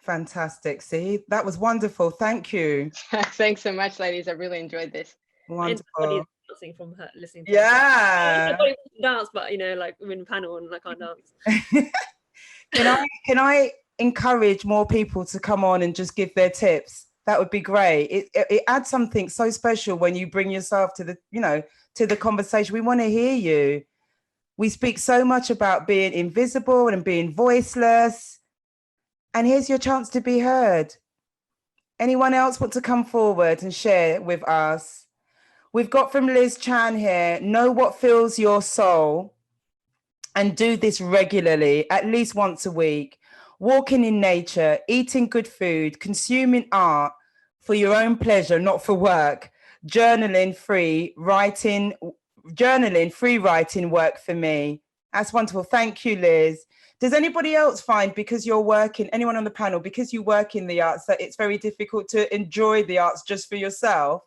fantastic. See, that was wonderful. Thank you. Thanks so much, ladies. I really enjoyed this. Wonderful. Dancing from her, listening to yeah. her. Dance, but like I'm in panel and I can't dance. Can I encourage more people to come on and just give their tips? That would be great. It adds something so special when you bring yourself to the conversation. We want to hear you. We speak so much about being invisible and being voiceless. And here's your chance to be heard. Anyone else want to come forward and share with us? We've got from Liz Chan here, know what fills your soul and do this regularly, at least once a week. Walking in nature, eating good food, consuming art for your own pleasure, not for work. Journaling, free writing work for me. That's wonderful. Thank you, Liz. Does anybody else find, because you're working, anyone on the panel, because you work in the arts, that it's very difficult to enjoy the arts just for yourself?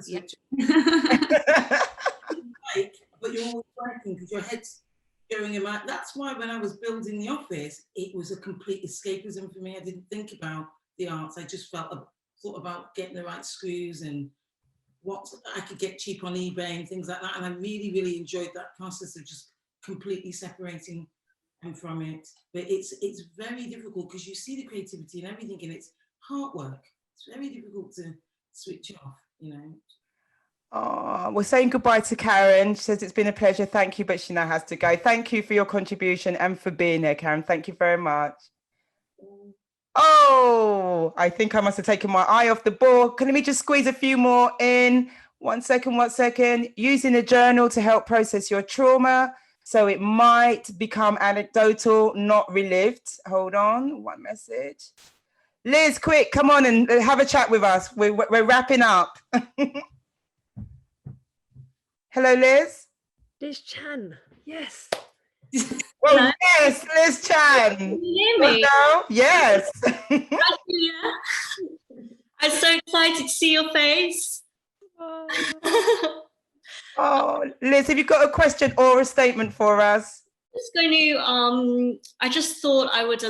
Yeah. But you're always working because your head's going about. That's why when I was building the office, it was a complete escapism for me. I didn't think about the arts. I just thought about getting the right screws and what I could get cheap on eBay and things like that. And I really, really enjoyed that process of just completely separating from it. But it's very difficult because you see the creativity and everything, and it's hard work. It's very difficult to switch off, Oh, we're saying goodbye to Karen. She says it's been a pleasure. Thank you, but she now has to go. Thank you for your contribution and for being here, Karen. Thank you very much. Oh, I think I must have taken my eye off the ball. Can we just squeeze a few more in? 1 second. Using a journal to help process your trauma, so it might become anecdotal, not relived. Hold on, one message. Liz, quick, come on and have a chat with us. We're wrapping up. Hello, Liz. Liz Chan, yes. Oh, yes, Liz Chan. Can you hear me? Hello? Yes. I'm so excited to see your face. Oh, Liz, have you got a question or a statement for us? Just going to, I just thought I would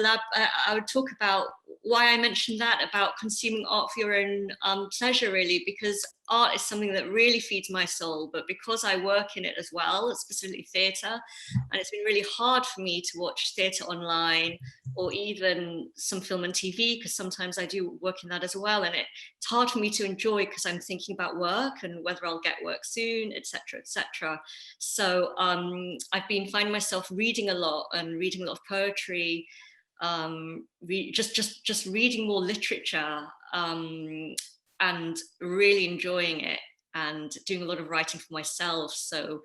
talk about why I mentioned that about consuming art for your own pleasure, really, because art is something that really feeds my soul, but because I work in it as well, specifically theatre, and it's been really hard for me to watch theatre online or even some film and TV, because sometimes I do work in that as well, and it's hard for me to enjoy because I'm thinking about work and whether I'll get work soon, etc., etc. So I've been finding myself reading a lot and reading a lot of poetry, just reading more literature, and really enjoying it and doing a lot of writing for myself. So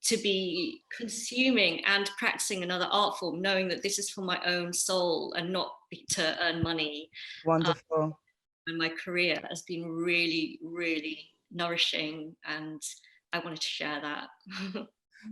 to be consuming and practicing another art form, knowing that this is for my own soul and not to earn money. Wonderful. And my career has been really, really nourishing, and I wanted to share that.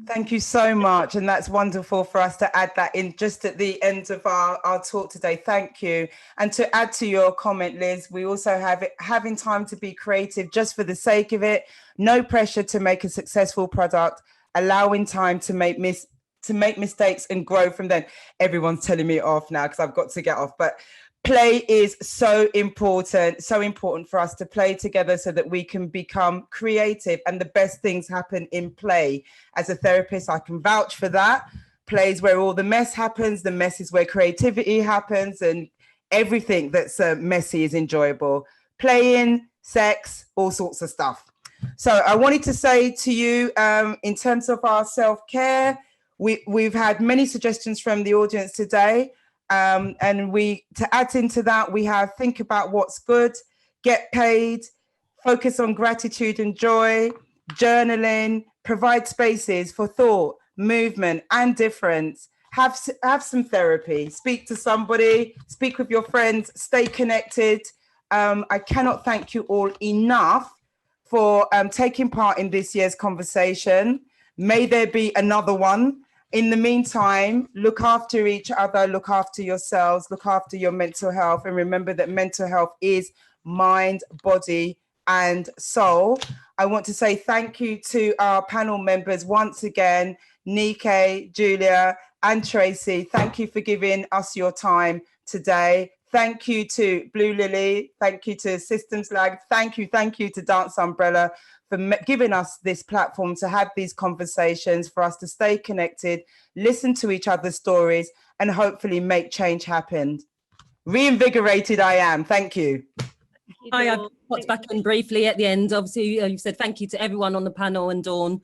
Thank you so much. And that's wonderful for us to add that in just at the end of our talk today. Thank you. And to add to your comment, Liz, we also have having time to be creative just for the sake of it. No pressure to make a successful product, allowing time to make mistakes and grow from them. Everyone's telling me off now because I've got to get off. But play is so important for us to play together so that we can become creative, and the best things happen in play. As a therapist, I can vouch for that. Play is where all the mess happens. The mess is where creativity happens, and everything that's messy is enjoyable. Playing, sex, all sorts of stuff. So I wanted to say to you, in terms of our self-care, we've had many suggestions from the audience today. And to add into that, we have think about what's good, get paid, focus on gratitude and joy, journaling, provide spaces for thought, movement and difference, have some therapy, speak to somebody, speak with your friends, stay connected. I cannot thank you all enough for taking part in this year's conversation. May there be another one. In the meantime, look after each other, look after yourselves, look after your mental health, and remember that mental health is mind, body, and soul. I want to say thank you to our panel members once again, Nike, Julia, and Tracy. Thank you for giving us your time today. Thank you to Blulilli. Thank you to SystemsLAB. Thank you to Dance Umbrella for giving us this platform to have these conversations, for us to stay connected, listen to each other's stories, and hopefully make change happen. Reinvigorated I am. Thank you. Hi, I popped back in briefly at the end. Obviously, you said thank you to everyone on the panel and Dawn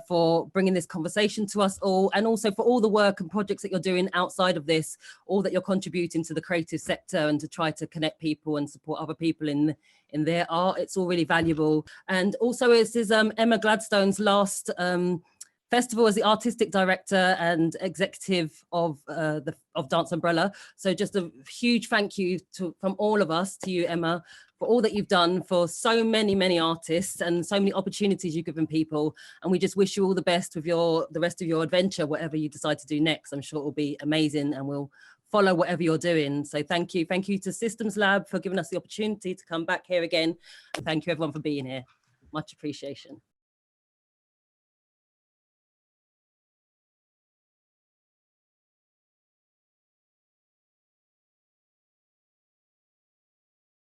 for bringing this conversation to us all, and also for all the work and projects that you're doing outside of this, all that you're contributing to the creative sector and to try to connect people and support other people in their art. It's all really valuable. And also, this is Emma Gladstone's last festival as the artistic director and executive of Dance Umbrella. So just a huge thank you from all of us to you, Emma, for all that you've done for so many artists and so many opportunities you've given people. And we just wish you all the best with the rest of your adventure, whatever you decide to do next. I'm sure it will be amazing and we'll follow whatever you're doing. So thank you. Thank you to SystemsLAB for giving us the opportunity to come back here again. And thank you everyone for being here. Much appreciation.